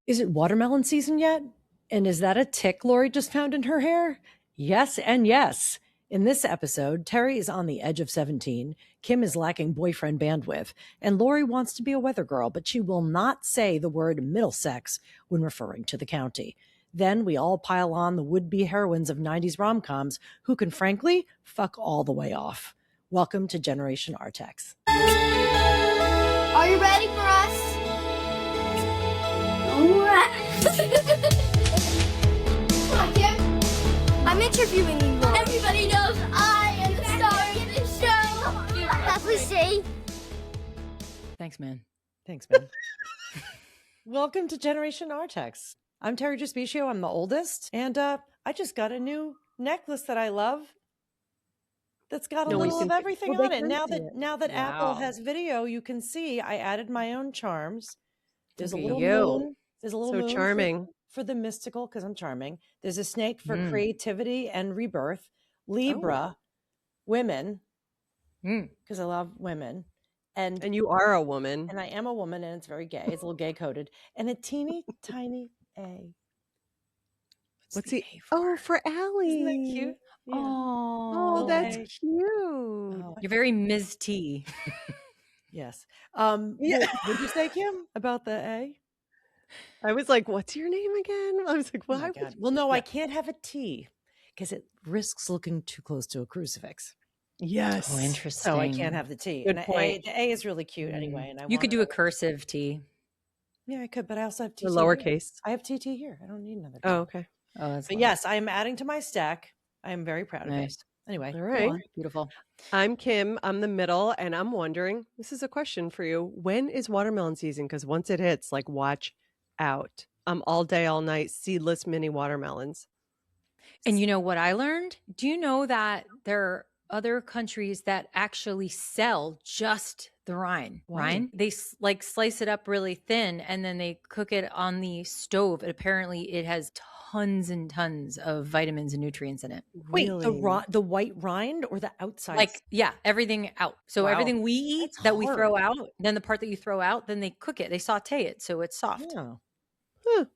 Is it watermelon season yet? And is that a tick Lori just found in her hair? Yes, and yes. In this episode, Terri is on the edge of 17, Kim is lacking boyfriend bandwidth, and Lori wants to be a weather girl, but she will not say the word Middlesex when referring to the county. Then we all pile on the would-be heroines of 90s rom-coms who can frankly fuck all the way off. Welcome to Generation Artax. Are you ready for us? Come on, Kim. I'm interviewing you. Everybody knows I am the star of this show. Have we see? Thanks, man. Thanks, man. Welcome to Generation Artax. I'm Terri Bradshaw. I'm the oldest, and I just got a new necklace that I love. That's got a little of everything on it. Now that Apple has video, you can see I added my own charms. There's a little moon. There's a little moon charming for the mystical because I'm charming. There's a snake for creativity and rebirth. Libra, women, because I love women. And you are a woman. And I am a woman, and it's very gay. It's a little gay coded. And a teeny tiny A. What's the A for? Oh, for Allie. Isn't that cute? Yeah. Oh, that's cute. Oh, You're very Ms. T. Yes. What did you say, Kim, about the A? I was like, what's your name again? I was like, why? Well, no, I can't have a T because it risks looking too close to a crucifix. Yes. Oh, interesting. So I can't have the T. Good And point. The A is really cute anyway. And you could do a cursive T. Yeah, I could, but I also have TT. The lowercase. I have TT here. I don't need another T. Oh, okay. Oh, that's but yes, I am adding to my stack. I am very proud of it. Anyway. All right. Beautiful. I'm Kim. I'm the middle, and I'm wondering, this is a question for you. When is watermelon season? Because once it hits, like, watch out. All day, all night, seedless mini watermelons. And you know what I learned? Do you know that there are other countries that actually sell just the rind? They like slice it up really thin and then they cook it on the stove. And apparently it has tons and tons of vitamins and nutrients in it. Wait, the white rind or the outside? Like, yeah, everything out. So everything we eat we throw out, then the part that you throw out, then they cook it. They saute it so it's soft. Yeah. Huh.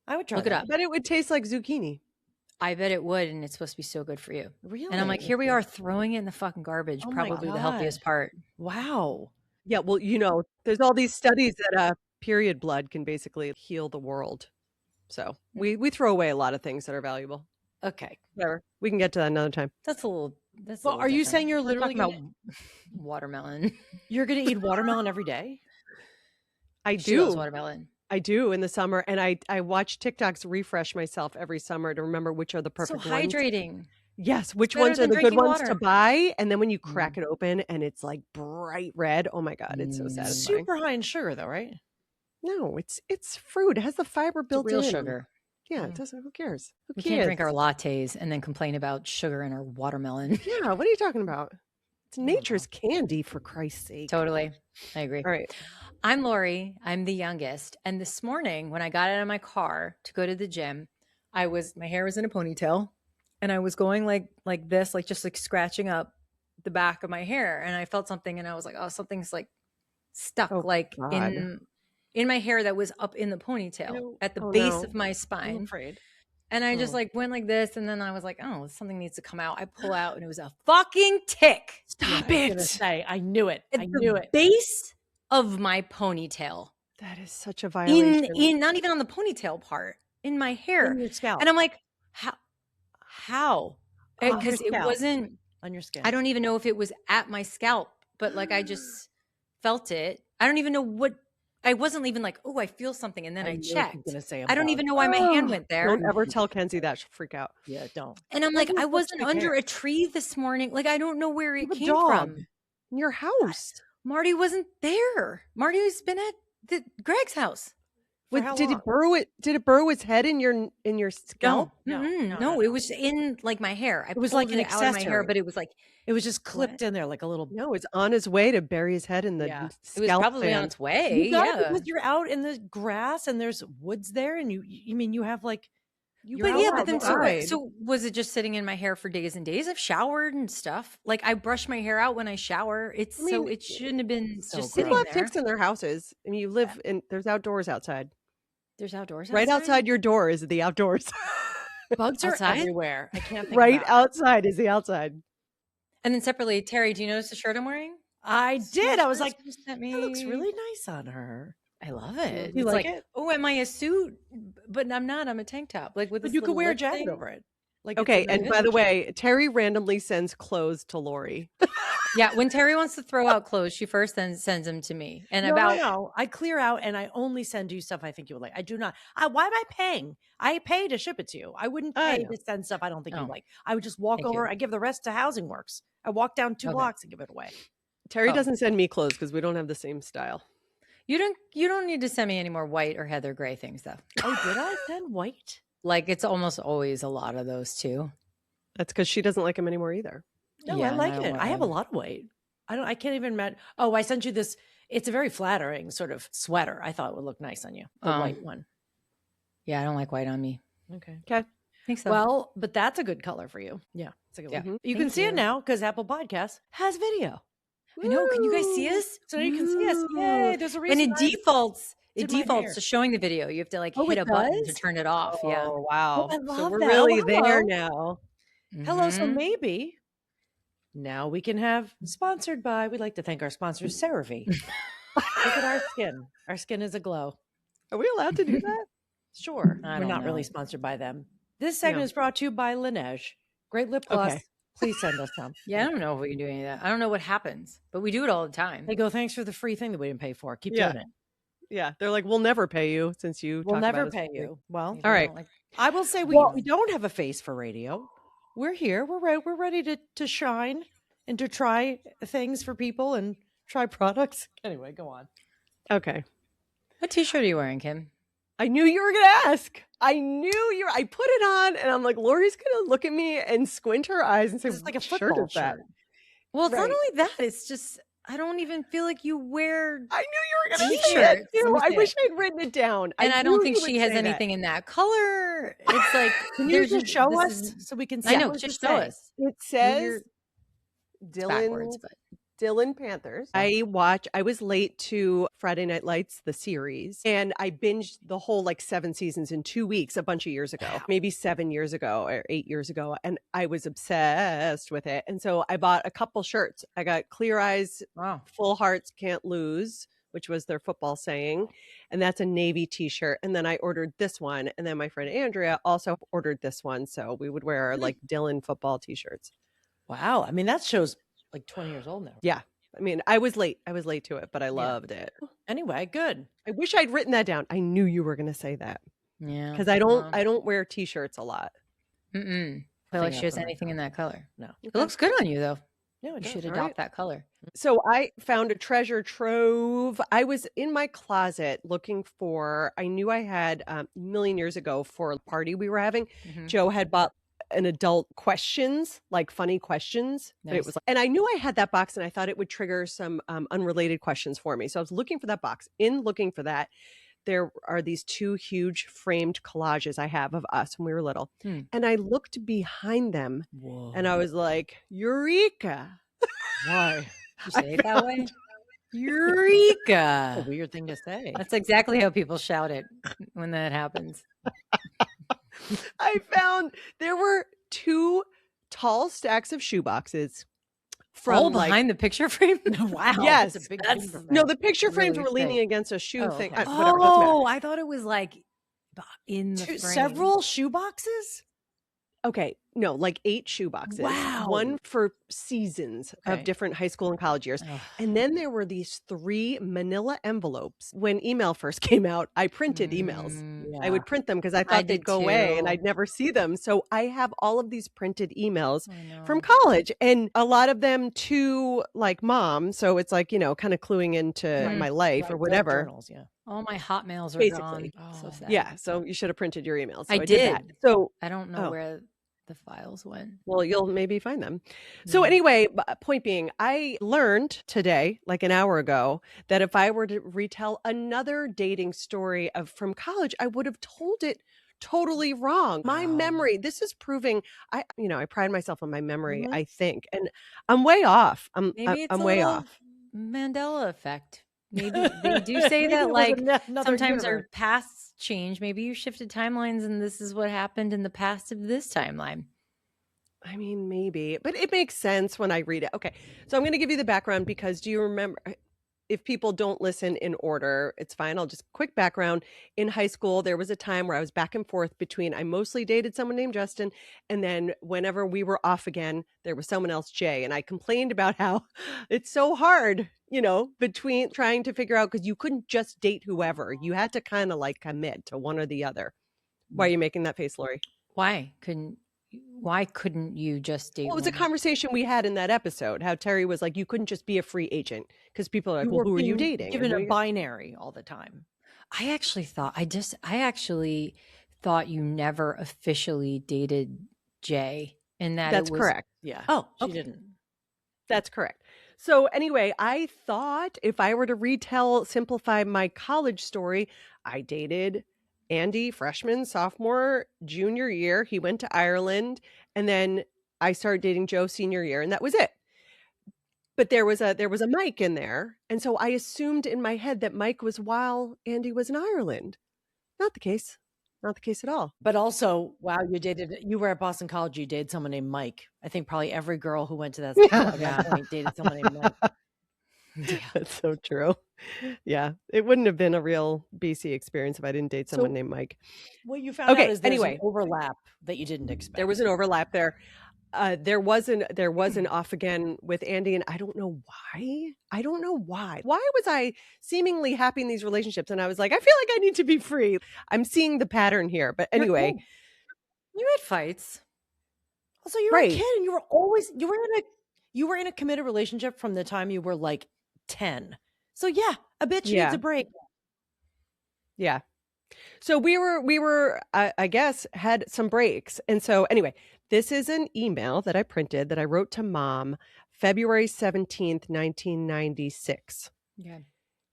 I would try Look it up. But it would taste like zucchini. I bet it would, and it's supposed to be so good for you. Really? And I'm like, here we are throwing it in the fucking garbage. Oh Probably the healthiest part. Wow. Yeah, well, there's all these studies that period blood can basically heal the world. So we throw away a lot of things that are valuable. Okay. Whatever. We can get to that another time. That's a little. Well, are you saying you're literally about watermelon? You're going to eat watermelon every day? I She do. loves watermelon. I do in the summer, and I watch TikToks refresh myself every summer to remember which are the perfect So ones. hydrating. Yes, which ones are the good ones to buy, and then when you crack it open and it's like bright red, oh my god, it's so satisfying. Super high in sugar, though, right? No, it's fruit. It has the fiber built real in. sugar. Yeah, it doesn't. Who cares? We can't drink our lattes and then complain about sugar in our watermelon. Yeah, what are you talking about? It's nature's candy, for Christ's sake. Totally, I agree. All right. I'm Lori. I'm the youngest. And this morning when I got out of my car to go to the gym, my hair was in a ponytail and I was going like this, like just like scratching up the back of my hair. And I felt something and I was like, oh, something's like stuck in my hair that was up in the ponytail at the base of my spine. I'm afraid. And I just like went like this. And then I was like, oh, something needs to come out. I pull out and it was a fucking tick. Stop it. I was gonna say, I knew it. I knew it. Base of my ponytail. That is such a violation. In not even on the ponytail part, in my hair. In your scalp. And I'm like, how? Because it wasn't on your skin. I don't even know if it was at my scalp, but like I just felt it. I don't even know what. I wasn't even like, oh, I feel something, and then I checked. I don't even know why my hand went there. Don't ever tell Kenzie that; she'll freak out. Yeah, don't. And I'm like, I wasn't under a tree this morning. Like I don't know where it came from. In your house. Marty wasn't there. Marty's been at Greg's house. Did it burrow it? Did it burrow its head in your scalp? No, it was in like my hair. It was like an out of my hair, but it was like it was just clipped in there like a little. No, it's on his way to bury his head in the scalp. It was probably on its way. Because you're out in the grass and there's woods there, and you have like. But then so was it just sitting in my hair for days and days? I've showered and stuff. Like I brush my hair out when I shower. It shouldn't have been just sitting there. People have ticks in their houses. I mean, you live in there's outdoors outside. There's outdoors Right outside your door is the outdoors. Bugs are Outside? everywhere. I can't think Right about it. outside is the outside. And then separately, Terry, do you notice the shirt I'm wearing? I did. I was like, You sent that looks me. really nice on her. I love it. You It's like it? oh, am I a suit? But I'm not. I'm a tank top. Like with But this you could little wear a lip jacket thing. over it. Like it's Okay, a and nice by the jacket. way, Terry randomly sends clothes to Lori. Yeah, when Terry wants to throw out clothes, she first then sends them to me. And No. I clear out and I only send you stuff I think you would like. I do not. Why am I paying? I pay to ship it to you. I wouldn't I pay know. to send stuff I don't think you Oh. like. I would just walk Thank over. you. I give the rest to Housing Works. I walk down 2 Okay. blocks and give it away. Terry Oh. doesn't send me clothes because we don't have the same style. You don't need to send me any more white or heather gray things though. Oh, did I send white? Like it's almost always a lot of those too. That's because she doesn't like them anymore either. No, Yeah, I and like don't it. wear I have a them. lot of white. I can't even imagine. Oh, I sent you this. It's a very flattering sort of sweater. I thought it would look nice on you. The white one. Yeah, I don't like white on me. Okay. I think so. Well, but that's a good color for you. Yeah. It's a good Yeah. one. You can Thank see it you. now because Apple Podcasts has video. I know. Can you guys see us? So now you can see us. Yay. There's a And reason. it defaults. It did my defaults hair. to showing the video. You have to like Oh, hit it a button to does? turn it off. Yeah. Oh, wow. I So love we're that. really Oh, there hello. now. Hello. So Mhm. maybe now we can have sponsored by. We'd like to thank our sponsors, CeraVe. Look at our skin. Our skin is aglow. Are we allowed to do that? Sure. I We're don't not really know. sponsored by them. This segment No. is brought to you by Laneige. Great lip gloss. Okay. Please send us some. Yeah, I don't know if we can do any of that. I don't know what happens, but we do it all the time. They go, thanks for the free thing that we didn't pay for. Keep Yeah. doing it. Yeah. They're like, we'll never pay you since you We'll talk never about us pay for free. you. Well, Maybe all we right. don't like- I will say we don't have a face for radio. We're here. We're ready to shine and to try things for people and try products. Anyway, go on. Okay. What t-shirt are you wearing, Kim? I knew you were going to ask. I put it on and I'm like, Lori's going to look at me and squint her eyes and say, It's like a "What shirt football is that?" shirt. Well, it's Right. not only that. It's just I don't even feel like you wear. I knew you were going to say that T-shirts. too. Let me I see wish I'd written it down. And I knew don't think you would she has say that. anything in that color. It's like Can you there's just show this us is- so we can see? I know. what does Just it show say? us. It says You're- Dylan backwards, but Dylan Panthers. I was late to Friday Night Lights, the series, and I binged the whole like 7 seasons in 2 weeks a bunch of years ago, maybe 7 years ago or 8 years ago. And I was obsessed with it. And so I bought a couple shirts. I got Clear Eyes, wow. Full Hearts Can't Lose, which was their football saying. And that's a Navy t-shirt. And then I ordered this one. And then my friend Andrea also ordered this one. So we would wear our like Dylan football t-shirts. Wow. I mean, that show's like 20 years old now. Yeah. I mean, I was late to it, but I loved it. Anyway, good. I wish I'd written that down. I knew you were going to say that Yeah. because I don't wear t-shirts a lot. Mm-mm. I feel like Thing she has up on anything in that color. No. It looks good on you though. No, it You does. should All adopt right. that color. So I found a treasure trove. I was in my closet looking for, I knew I had a million years ago for a party we were having. Mhm. Joe had bought an adult questions, like funny questions. But it Nice. was like, and I knew I had that box and I thought it would trigger some unrelated questions for me. So I was looking for that box. In looking for that, there are these 2 huge framed collages I have of us when we were little. Hmm. And I looked behind them Whoa. and I was like, Eureka. Why? You say it that way? A Eureka! weird thing to say. That's exactly how people shout it when that happens. I found there were 2 tall stacks of shoeboxes from All like, behind the picture frame? Wow. Yes, That's a big that's- thing for no, me. the picture frames really were leaning big. against a shoe Oh, thing. okay. Whatever, doesn't matter. Oh, I thought it was like in the frame. Several shoe boxes? Okay, no, like 8 shoe boxes. Wow. One for seasons Okay. of different high school and college years. Ugh. And then there were these 3 manila envelopes. When email first came out, I printed emails. Mm, I would print them because I I thought they'd did go away and too. I'd never see them. So I have all of these printed emails I from know. college and a lot of them to like mom. So it's like, kind of cluing into Right. my life Right, or like whatever. journals, yeah. All my hotmails are Basically. gone. So Oh. sad. Yeah. So you should have printed your emails. So I did that. did. So I don't know Oh. where the files went. well, you'll maybe find them. So Mm. anyway, point being, I learned today, like an hour ago, that if I were to retell another dating story from college, I would have told it totally wrong. My Wow. memory, this is proving, I pride myself on my memory, Mhm. I think. And I'm way off. Maybe it's I'm a way little off. Mandela effect. maybe they do say Maybe that it was like another sometimes our universe. pasts change. Maybe you shifted timelines and this is what happened in the past of this timeline. I mean, maybe, but it makes sense when I read it. Okay, so I'm going to give you the background because do you remember? If people don't listen in order, it's fine. I'll just quick background. In high school, there was a time where I was back and forth between I mostly dated someone named Justin, and then whenever we were off again, there was someone else, Jay. And I complained about how it's so hard, between trying to figure out because you couldn't just date whoever. You had to kind of like commit to one or the other. Why are you making that face, Lori? Why couldn't you just date? Well, it was a conversation we had in that episode, how Terri was like, you couldn't just be a free agent because people are like, well, who are you dating? Given a binary all the time. I actually thought you never officially dated Jay, and that's correct. Yeah. Oh, she didn't. That's correct. So anyway, I thought if I were to simplify my college story, I dated Andy freshman, sophomore, junior year. He went to Ireland, and then I started dating Joe senior year, and that was it. But there was a Mike in there, and so I assumed in my head that Mike was while Andy was in Ireland. Not the case. Not the case at all. But also, wow, you were at Boston College, you dated someone named Mike. I think probably every girl who went to that school at that point dated someone named Mike. Yeah. That's so true. Yeah. It wouldn't have been a real BC experience if I didn't date someone named Mike. What you found out is there's an overlap that you didn't expect. There was an overlap there. There was an off again with Andy, and I don't know why. Why was I seemingly happy in these relationships? And I was like, I feel like I need to be free. I'm seeing the pattern here. But anyway. You had fights. Also, you were a kid and you were in a committed relationship from the time you were like 10. So yeah, a bitch needs a break. Yeah. So we were I guess had some breaks. And so anyway, this is an email that I printed that I wrote to Mom February 17th, 1996. Yeah.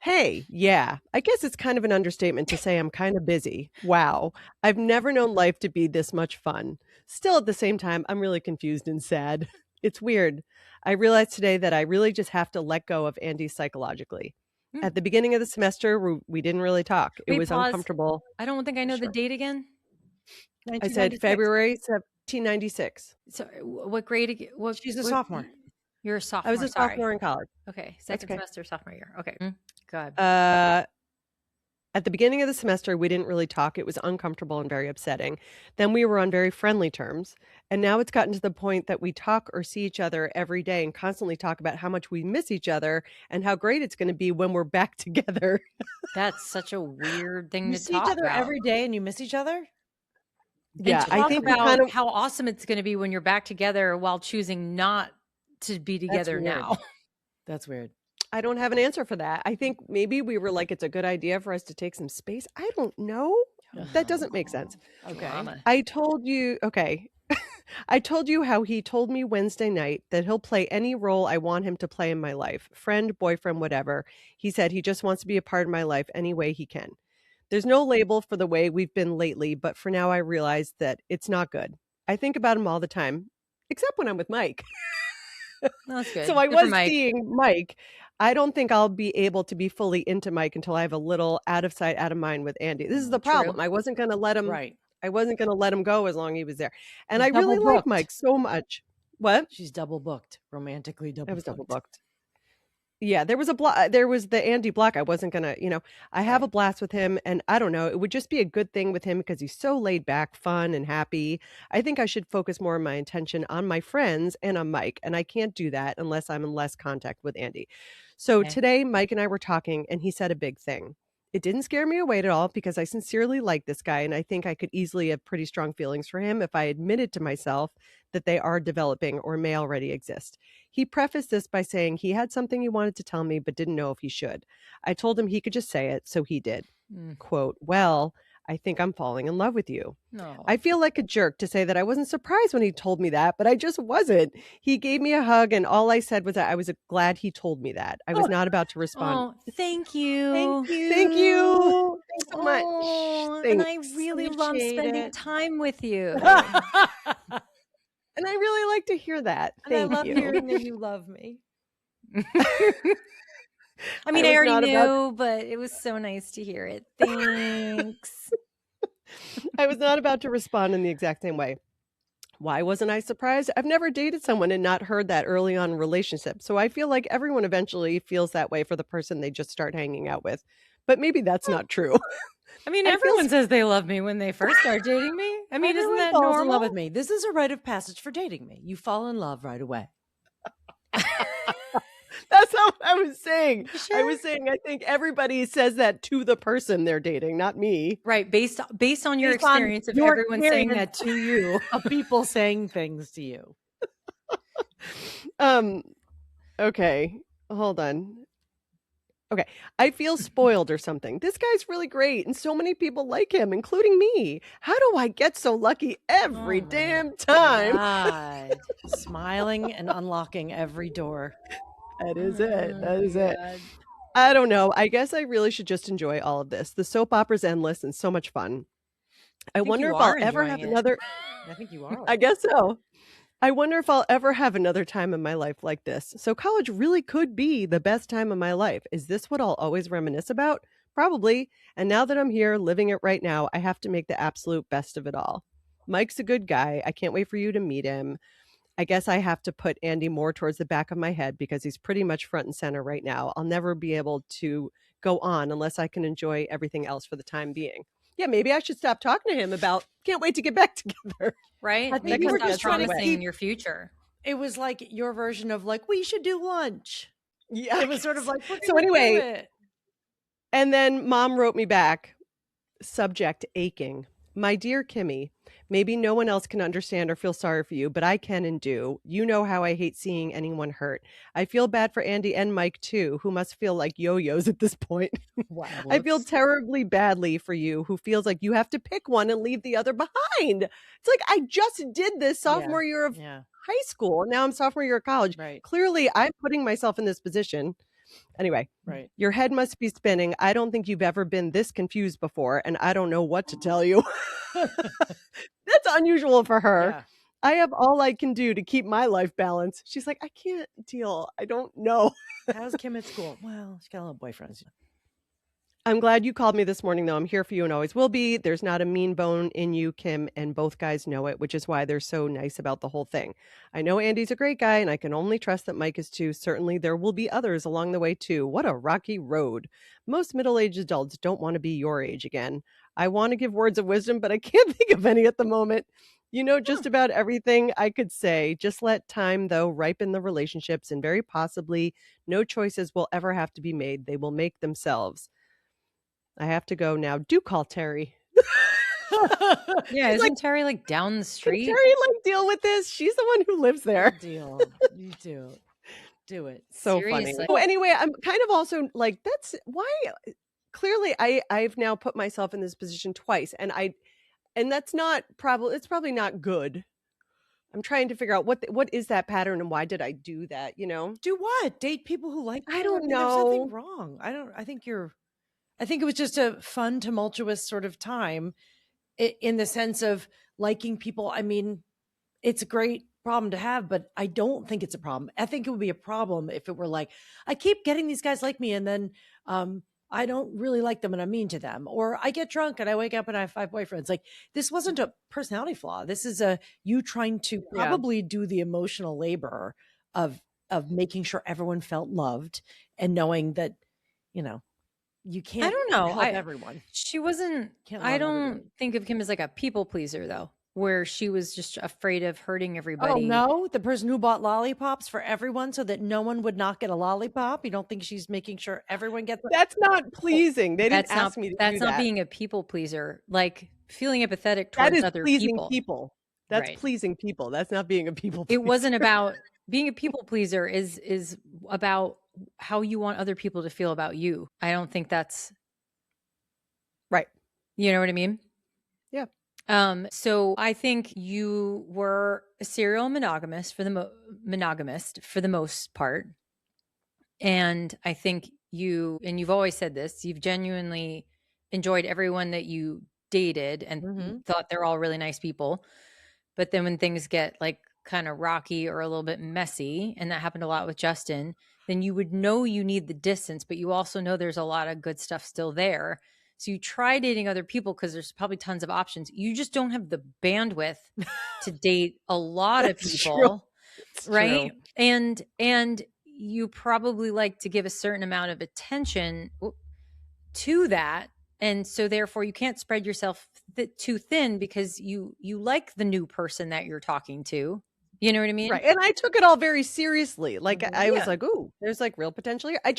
Hey, yeah, I guess it's kind of an understatement to say I'm kind of busy. Wow. I've never known life to be this much fun. Still, at the same time, I'm really confused and sad. It's weird. I realized today that I really just have to let go of Andy psychologically. At the beginning of the semester, we didn't really talk. It was uncomfortable. I don't think I know the date again. I said February 1796. So what grade? She's a sophomore. You're a sophomore. I was a sophomore in college. Okay. Second semester, sophomore year. Okay. Good. At the beginning of the semester, we didn't really talk. It was uncomfortable and very upsetting. Then we were on very friendly terms. And now it's gotten to the point that we talk or see each other every day and constantly talk about how much we miss each other and how great it's going to be when we're back together. That's such a weird thing to talk about. You see each other every day and you miss each other? Yeah, I think about how awesome it's going to be when you're back together while choosing not to be together now. That's weird. I don't have an answer for that. I think maybe we were like, it's a good idea for us to take some space. I don't know. That doesn't make sense. Okay. I told you how he told me Wednesday night that he'll play any role I want him to play in my life. Friend, boyfriend, whatever. He said he just wants to be a part of my life any way he can. There's no label for the way we've been lately, but for now I realize that it's not good. I think about him all the time, except when I'm with Mike. That's good. So I was seeing Mike. I don't think I'll be able to be fully into Mike until I have a little out of sight, out of mind with Andy. This is the problem. I wasn't going to let him. Right. I wasn't going to let him go as long as he was there. And I really like Mike so much. What? She's double booked, romantically double booked. I was double booked. Yeah, there was the Andy block. I wasn't going to, I have a blast with him, and I don't know, it would just be a good thing with him because he's so laid back, fun and happy. I think I should focus more of my attention on my friends and on Mike, and I can't do that unless I'm in less contact with Andy. So today, Mike and I were talking, and he said a big thing. It didn't scare me away at all because I sincerely like this guy, and I think I could easily have pretty strong feelings for him if I admitted to myself that they are developing or may already exist. He prefaced this by saying he had something he wanted to tell me but didn't know if he should. I told him he could just say it, so he did. Quote, well, I think I'm falling in love with you. No. I feel like a jerk to say that I wasn't surprised when he told me that, but I just wasn't. He gave me a hug, and all I said was that I was glad he told me that. I was not about to respond. Oh, thank you. Thank you. Thank you. Thanks so much. And I really love spending time with you. And I really like to hear that. Thank I love you. hearing that you love me. I mean, I was already not knew, but it was so nice to hear it. Thanks. I was not about to respond in the exact same way. Why wasn't I surprised? I've never dated someone and not heard that early on in a relationship. So I feel like everyone eventually feels that way for the person they just start hanging out with. But maybe that's not true. I mean, I feel everyone says they love me when they first start dating me. I mean, isn't Everyone that falls in love normal? with me. This is a rite of passage for dating me. You fall in love right away. That's not what I was saying. Sure? I was saying I think everybody says that to the person they're dating, not me. Right, based on your Based on experience of your everyone saying that experience to you. of people saying things to you. Okay, hold on. Okay, I feel spoiled or something. This guy's really great, and so many people like him, including me. How do I get so lucky every Oh my damn time? God. Smiling and unlocking every door. That is it. That Oh is my it. God. I don't know. I guess I really should just enjoy all of this. The soap opera's endless and so much fun. I think wonder you if I'll are ever enjoying have it. another. I think you are. I guess so. I wonder if I'll ever have another time in my life like this. So college really could be the best time of my life. Is this what I'll always reminisce about? Probably. And now that I'm here living it right now, I have to make the absolute best of it all. Mike's a good guy. I can't wait for you to meet him. I guess I have to put Andy more towards the back of my head because he's pretty much front and center right now. I'll never be able to go on unless I can enjoy everything else for the time being. Yeah, maybe I should stop talking to him about can't wait to get back together. Right? I think Maybe you were stop just trying to promising keep- your future. It was like your version of like, we should do lunch. Yeah. It was sort of like, So anyway, and then mom wrote me back, subject aching. My dear Kimmy, maybe no one else can understand or feel sorry for you, but I can and do. You know how I hate seeing anyone hurt. I feel bad for Andy and Mike too, who must feel like yo-yos at this point. wow. I feel terribly badly for you, who feels like you have to pick one and leave the other behind. It's like, I just did this sophomore year of high school. And now I'm sophomore year of college. Right. Clearly, I'm putting myself in this position. Anyway, Right. Your head must be spinning. I don't think you've ever been this confused before, and I don't know what to tell you. That's unusual for her. Yeah. I have all I can do to keep my life balanced. She's like, I can't deal. I don't know. How's Kim at school? Well, she's got a little boyfriend. I'm glad you called me this morning, though. I'm here for you and always will be. There's not a mean bone in you, Kim, and both guys know it, which is why they're so nice about the whole thing. I know Andy's a great guy, and I can only trust that Mike is too. Certainly, there will be others along the way, too. What a rocky road. Most middle-aged adults don't want to be your age again. I want to give words of wisdom, but I can't think of any at the moment. You know just about everything I could say. Just let time, though, ripen the relationships, and very possibly no choices will ever have to be made. They will make themselves. I have to go now. Do call Terri. Yeah, isn't Terri like down the street? Can Terri like deal with this? She's the one who lives there. Deal. You do it. So Seriously. funny. So anyway, I'm kind of also like, that's why clearly I've now put myself in this position twice, and that's not it's probably not good. I'm trying to figure out what is that pattern and why did I do that, you know? Do what? Date people who like you? I don't mean, there's nothing know. wrong. I think it was just a fun, tumultuous sort of time in the sense of liking people. I mean, it's a great problem to have, but I don't think it's a problem. I think it would be a problem if it were like, I keep getting these guys like me and then I don't really like them and I'm mean to them. Or I get drunk and I wake up and I have 5 boyfriends. Like, this wasn't a personality flaw. This is you trying to probably do the emotional labor of making sure everyone felt loved and knowing that, you know, you can't. I don't know. Help everyone. She wasn't. I don't think of Kim as like a people pleaser though, where she was just afraid of hurting everybody. Oh no, the person who bought lollipops for everyone so that no one would not get a lollipop. You don't think she's making sure everyone gets? That's not pleasing. They didn't ask me to do that. That's not being a people pleaser. Like feeling empathetic towards other pleasing people. That's pleasing people. That's not being a people pleaser. It wasn't about being a people pleaser. Is about how you want other people to feel about you. I don't think that's right. You know what I mean? Yeah. So I think you were a serial monogamist for the most part. And I think you've always said this, you've genuinely enjoyed everyone that you dated and thought they're all really nice people. But then when things get like kind of rocky or a little bit messy, and that happened a lot with Justin, then you would know you need the distance, but you also know there's a lot of good stuff still there. So you try dating other people because there's probably tons of options. You just don't have the bandwidth to date a lot of people, right? True. And you probably like to give a certain amount of attention to that. And so therefore you can't spread yourself too thin because you like the new person that you're talking to. You know what I mean? Right. And I took it all very seriously. Like I was like, ooh, there's like real potential here. I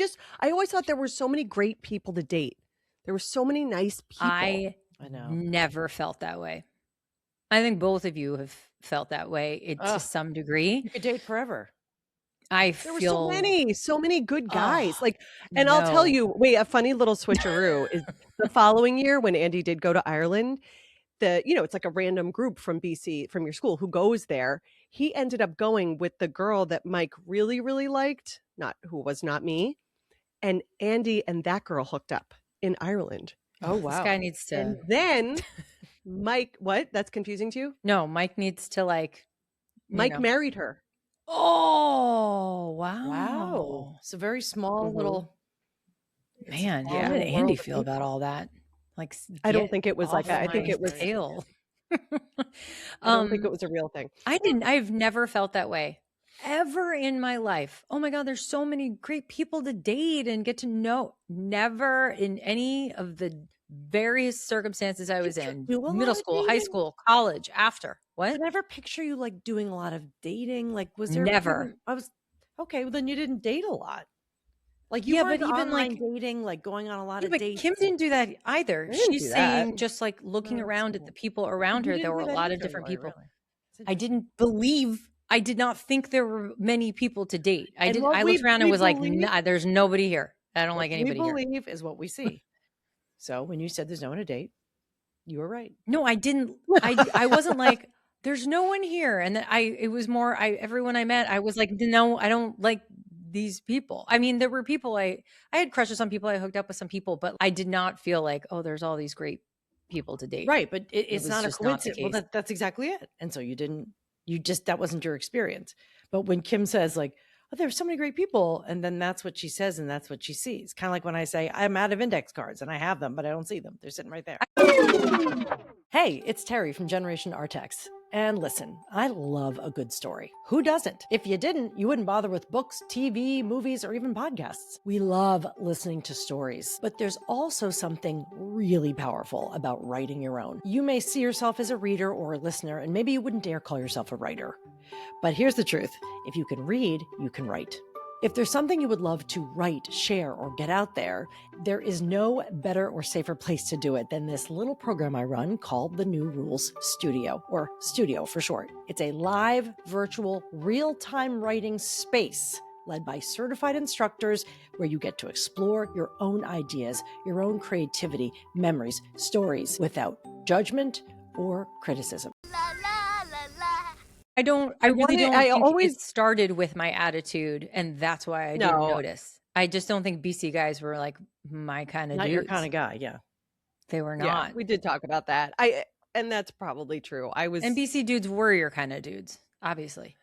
always thought there were so many great people to date. There were so many nice people. I know. Never felt that way. I think both of you have felt that way to some degree. You could date forever. There were so many good guys. And no. I'll tell you, wait, a funny little switcheroo is the following year when Andy did go to Ireland, it's like a random group from BC, from your school, who goes there. He ended up going with the girl that Mike really, really liked, who was not me. And Andy and that girl hooked up in Ireland. Oh, wow. This guy needs to. And then Mike, what? That's confusing to you? No, Mike needs to Mike married her. Oh, wow. Wow. It's a very small little. Man, how did Andy feel about all that? Like, I don't think it was like that. I think it was tail. I don't think it was a real thing. I've never felt that way ever in my life. Oh my God, there's so many great people to date and get to know. Never in any of the various circumstances I was in, middle school, high school, college, after. What? I never picture you like doing a lot of dating. Like, was there never? Okay. Well, then you didn't date a lot. Like you but even like dating, like going on a lot of dates. Kim didn't do that either. She's saying just like looking around at the people around her, there were a lot of different people. I did not think there were many people to date. I looked around and was like, nah, there's nobody here. I don't like anybody here. What we believe is what we see. So when you said there's no one to date, you were right. No, I didn't. I wasn't like, there's no one here. And then it was more, everyone I met, I was like, no, I don't like these people. I mean, there were people I had crushes on people, I hooked up with some people, but I did not feel like, oh, there's all these great people to date. Right. But it's not a coincidence. Well, that's exactly it. And so that wasn't your experience. But when Kim says like, oh, there's so many great people, and then that's what she says and that's what she sees. Kind of like when I say I'm out of index cards and I have them, but I don't see them. They're sitting right there. Hey, it's Terri from Generation Artax. And listen, I love a good story. Who doesn't? If you didn't, you wouldn't bother with books, TV, movies, or even podcasts. We love listening to stories, but there's also something really powerful about writing your own. You may see yourself as a reader or a listener, and maybe you wouldn't dare call yourself a writer. But here's the truth. If you can read, you can write. If there's something you would love to write, share, or get out there, there is no better or safer place to do it than this little program I run called the New Rules Studio, or Studio for short. It's a live, virtual, real-time writing space led by certified instructors where you get to explore your own ideas, your own creativity, memories, stories without judgment or criticism. I really don't think it started with my attitude, and that's why I didn't notice. I just don't think BC guys were like my kind of dudes. Not your kind of guy, yeah. They were not. Yeah, we did talk about that. And that's probably true. And BC dudes were your kind of dudes, obviously.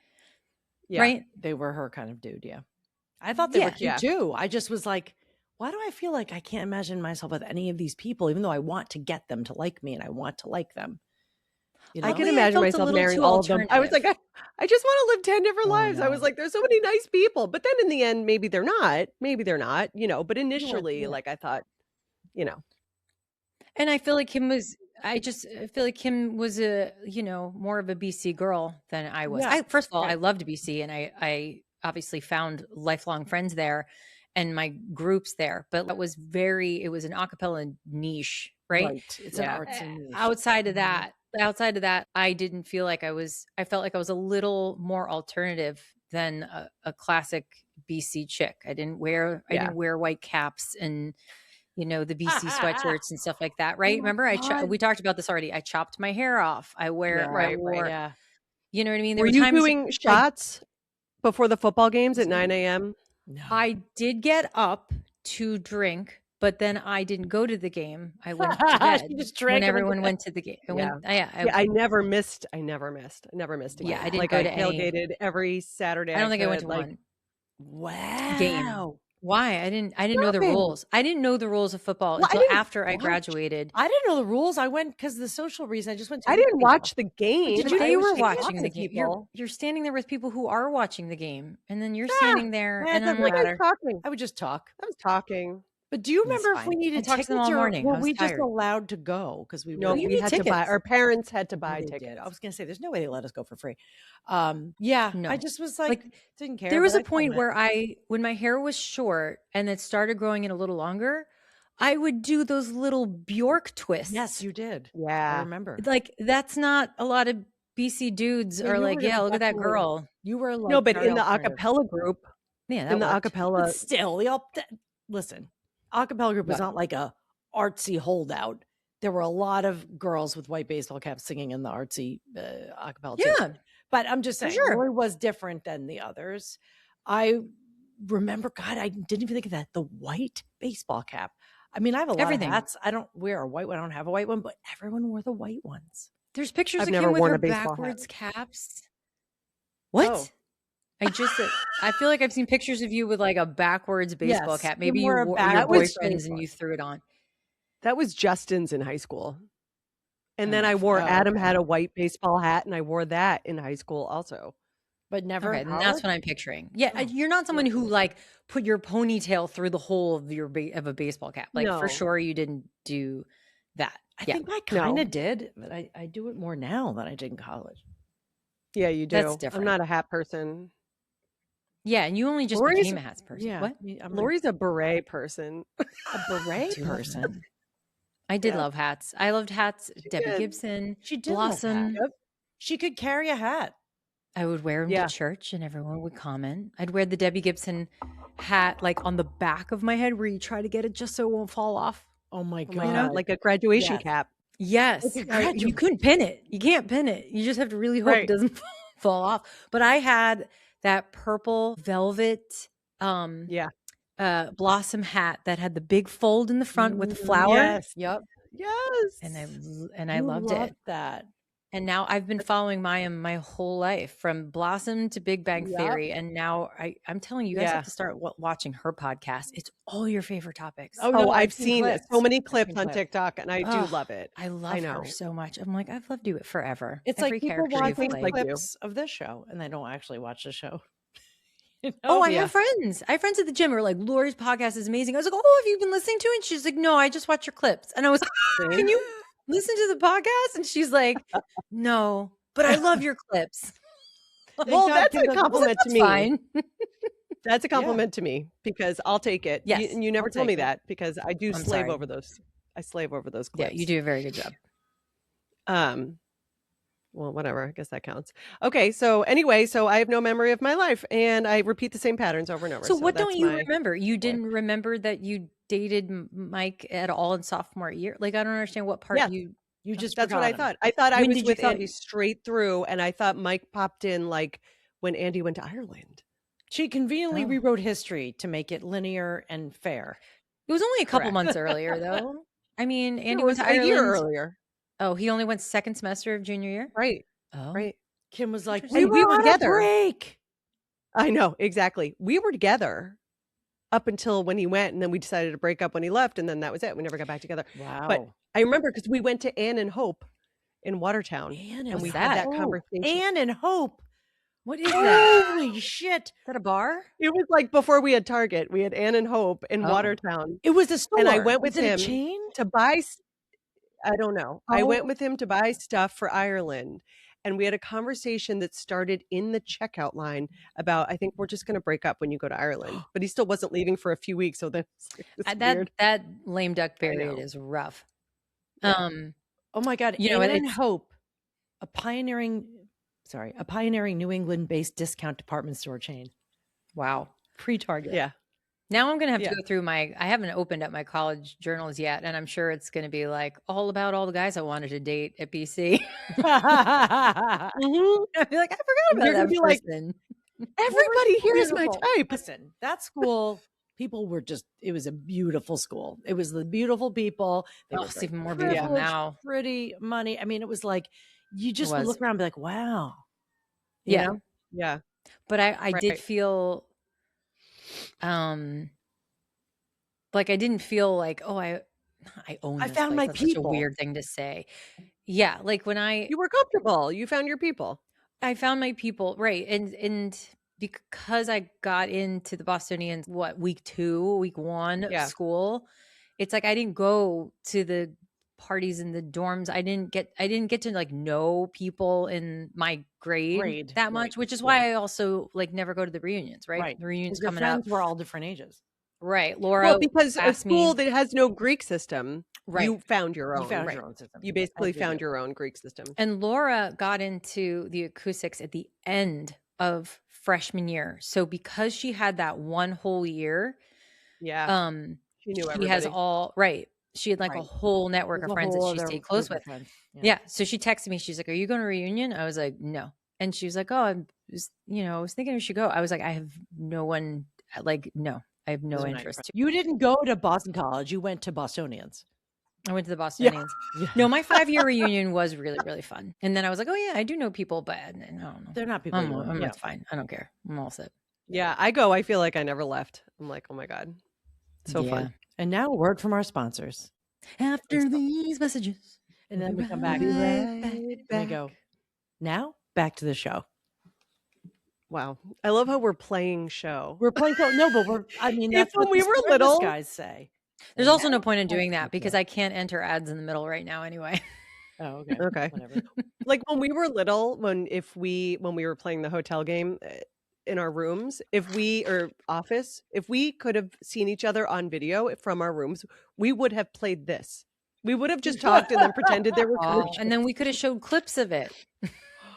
Yeah. Right? They were her kind of dude, yeah. I thought they were cute too. I just was like, why do I feel like I can't imagine myself with any of these people, even though I want to get them to like me and I want to like them? You know? I can imagine myself marrying all of them. I was like, I just want to live 10 different lives. I was like, there's so many nice people. But then in the end, maybe they're not. But initially, like I thought, And I feel like Kim was a, more of a BC girl than I was. Yeah. First of all, I loved BC, and I obviously found lifelong friends there and my groups there. But it was an a cappella niche, right? It's an arts and niche. Outside of that, I didn't feel like I felt like I was a little more alternative than a classic BC chick. I didn't wear white caps and, the BC sweatshirts and stuff like that. Right. Remember, we talked about this already. I chopped my hair off. I wear, yeah. You know what I mean? Were you doing shots before the football games at 9 a.m.? No. I did get up to drink, but then I didn't go to the game. I went to bed just drank when everyone went to the game. I never missed. I never missed a game. Yeah, I didn't like go I to tailgated every Saturday. I don't think I went to one. Wow. Why? I didn't know the Nothing. rules. I didn't know the rules of football Well, I until didn't after I watch. graduated. I didn't know the rules. I went because of the social reason. I just went to. I didn't watch the game. Did you know They you were should talk watching to the game. people. You're standing there with people who are watching the game, and then you're standing there, yeah, it and I'm doesn't like, matter. Talking. I would just talk. I was talking. But do you That's remember if we fine. I needed talked to tickets them all or morning. I were was we just tired. allowed to go because we No, were? you we need had to buy. tickets. Our parents had to Oh, buy they tickets. did. I was gonna say there's no way they let us go for free. Yeah, No. I just was like didn't care. There was but a point where when my hair was short and it started growing in a little longer, I would do those little Bjork twists. Yes, you did. I Yeah. remember. Like that's not a lot of BC dudes Yeah, are you like, were yeah, look at that definitely- girl. You were like No, but in very the alternative. acapella group, Yeah, that in the worked. acapella, But still, listen, acapella group was What? not like a artsy holdout. There were a lot of girls with white baseball caps singing in the artsy acapella too. Yeah. But I'm just For saying, sure. Lori was different than the others. I remember, God, I didn't even think of that. The white baseball cap. I mean, I have a lot Everything. of hats. I don't wear a white one. I don't have a white one, but everyone wore the white ones. There's pictures I've of never Kim with worn her a baseball hat. backwards caps. What? Oh. I feel like I've seen pictures of you with like a backwards baseball Yes, cap. Kim Maybe you wore a wore back- your That was boyfriend's and baseball. you threw it on. That was Justin's in high school. And then Oh, I wore, oh, Adam okay. had a white baseball hat and I wore that in high school also. But never. Okay, in then that's college? what I'm picturing. Yeah, Oh, you're not someone who okay. like put your ponytail through the hole of your of a baseball cap. Like No. for sure you didn't do that. I Yeah. think I kind No. of did, but I do it more now than I did in college. Yeah, you do. That's I'm different. not a hat person. Yeah, and you only just Lori's- became a hats person. Yeah, What? I'm Lori's a beret person. a beret do love person. I did Yeah. love hats. I loved hats. Debbie did. Gibson, She did love Blossom. hats. She could carry a hat. I would wear them Yeah. to church and everyone would comment. I'd wear the Debbie Gibson hat like on the back of my head where you try to get it just so it won't fall off. Oh my Oh god! my God, like a graduation Yes. cap. Yes. Like a You graduate. couldn't pin it. You can't pin it. You just have to really hope Right. it doesn't fall off. But I had that purple velvet Yeah. blossom hat that had the big fold in the front with the flower. Yes. Yep, Yes. And I you loved it. that. And now I've been following Maya my whole life, from Blossom to Big Bang Yep. Theory. And now I'm telling you, you guys Yeah. have to start watching her podcast. It's all your favorite topics. Oh, Oh, no, I've seen clips. so many I've clips seen on clips. TikTok and I do Ugh, love it. I love know. her so much. I'm like, I've loved it forever. It's Every like people character you've watching played. like you. clips of this show, and they don't actually watch the show. You know? Oh, I yeah. have friends. I have friends at the gym who are like, Lori's podcast is amazing. I was like, oh, have you been listening to it? And she's like, no, I just watch your clips. And I was like, can you listen to the podcast? And she's like, no, but I love your clips. Well, that's a Kim doesn't- compliment to That's me. fine. That's a compliment to me because I'll take it. Yes, And you never I'll told me take it. that because I do I'm slave sorry. over those. I slave over those Yeah, clips. you do a very good job. Well, whatever. I guess that counts. Okay. So anyway, so I have no memory of my life and I repeat the same patterns over and over. So what don't that's you my- remember? You didn't remember that you dated Mike at all in sophomore year? Like, I don't understand what part Yeah. you just That's what forgot I him. thought. I thought I When was did you with thought- Andy straight through and I thought Mike popped in like when Andy went to Ireland. She conveniently Oh. rewrote history to make it linear and fair. It was only a couple Correct. months earlier, though. I mean, Andy No, it went was to a Ireland. year earlier. Oh, he only went second semester of junior year. Right. Oh, Right. Kim was like, Interesting. And we were on a together. break. I know. Exactly. We were together up until when he went and then we decided to break up when he left. And then that was it. We never got back together. Wow. I remember because we went to Anne and Hope in Watertown Anne and and we What's had that? that conversation. Anne and Hope. what is that? Holy shit! Is that a bar? It was like before we had Target. We had Anne and Hope in Oh. Watertown It was a store. And I went Was with it a him chain? to buy. I don't know. I Oh. went with him to buy stuff for Ireland. And we had a conversation that started in the checkout line about, I think we're just going to break up when you go to Ireland. But he still wasn't leaving for a few weeks. So that's weird. That lame duck I period know. is rough. Yeah. Oh my God. You know, Anne and it's- Hope, a pioneering New England-based discount department store chain, Wow. pre-Target. Yeah. Now I'm going to have Yeah. to go through I haven't opened up my college journals yet. And I'm sure it's going to be like all about all the guys I wanted to date at BC. I'll be like, I forgot about You're gonna that be like, person. Everybody here is my Beautiful. type. Listen, that school, people were just, it was a beautiful school. It was the beautiful people. They Oh, were it's very even more beautiful privileged, now. Pretty money. I mean, it was like, you just would was. look around and be like, wow. You Yeah. know? Yeah. But I did Right. feel like I didn't feel like, oh, I own I this found place. my That's such a people. weird thing to say. Yeah, like when You were comfortable. You found your people. I found my people, right. And because I got into the Bostonians, week 1 of Yeah. school, it's like I didn't go to the parties in the dorms. I didn't get to like know people in my grade that much, which is why I also like never go to the reunions, right? Right. The reunions Your coming up. friends were all different ages. Right. Laura Well, because a asked school me. that has no Greek system, Right. you found your own. You found right. your own system. You basically found your own Greek system. And Laura got into the acoustics at the end of freshman year. So because she had that one whole year, Yeah. She knew everybody. has all right. She had like a whole network of friends that she stayed close with. Yeah. So she texted me. She's like, "Are you going to a reunion?" I was like, "No." And she was like, "Oh, I was thinking we should go." I was like, "I have no one. Like, no, I have no interest." You didn't go to Boston College. You went to Bostonians. I went to the Bostonians. Yeah. No, my 5-year reunion was really, really fun. And then I was like, oh yeah, I do know people, but I don't know. They're not people. It's fine. I don't care. I'm all set. Yeah, I go. I feel like I never left. I'm like, oh my God. So fun. And now a word from our sponsors. After these messages. And then we come back. And we go, now back to the show. Wow. I love how we're playing show. We're playing show. No, but that's when what we were little guys say. There's also no point in doing that because I can't enter ads in the middle right now anyway. Oh, okay. Okay. Whatever. Like when we were little, when we were playing the hotel game in our rooms, if we could have seen each other on video from our rooms, we would have played this. We would have just talked and then pretended there were and then we could have showed clips of it.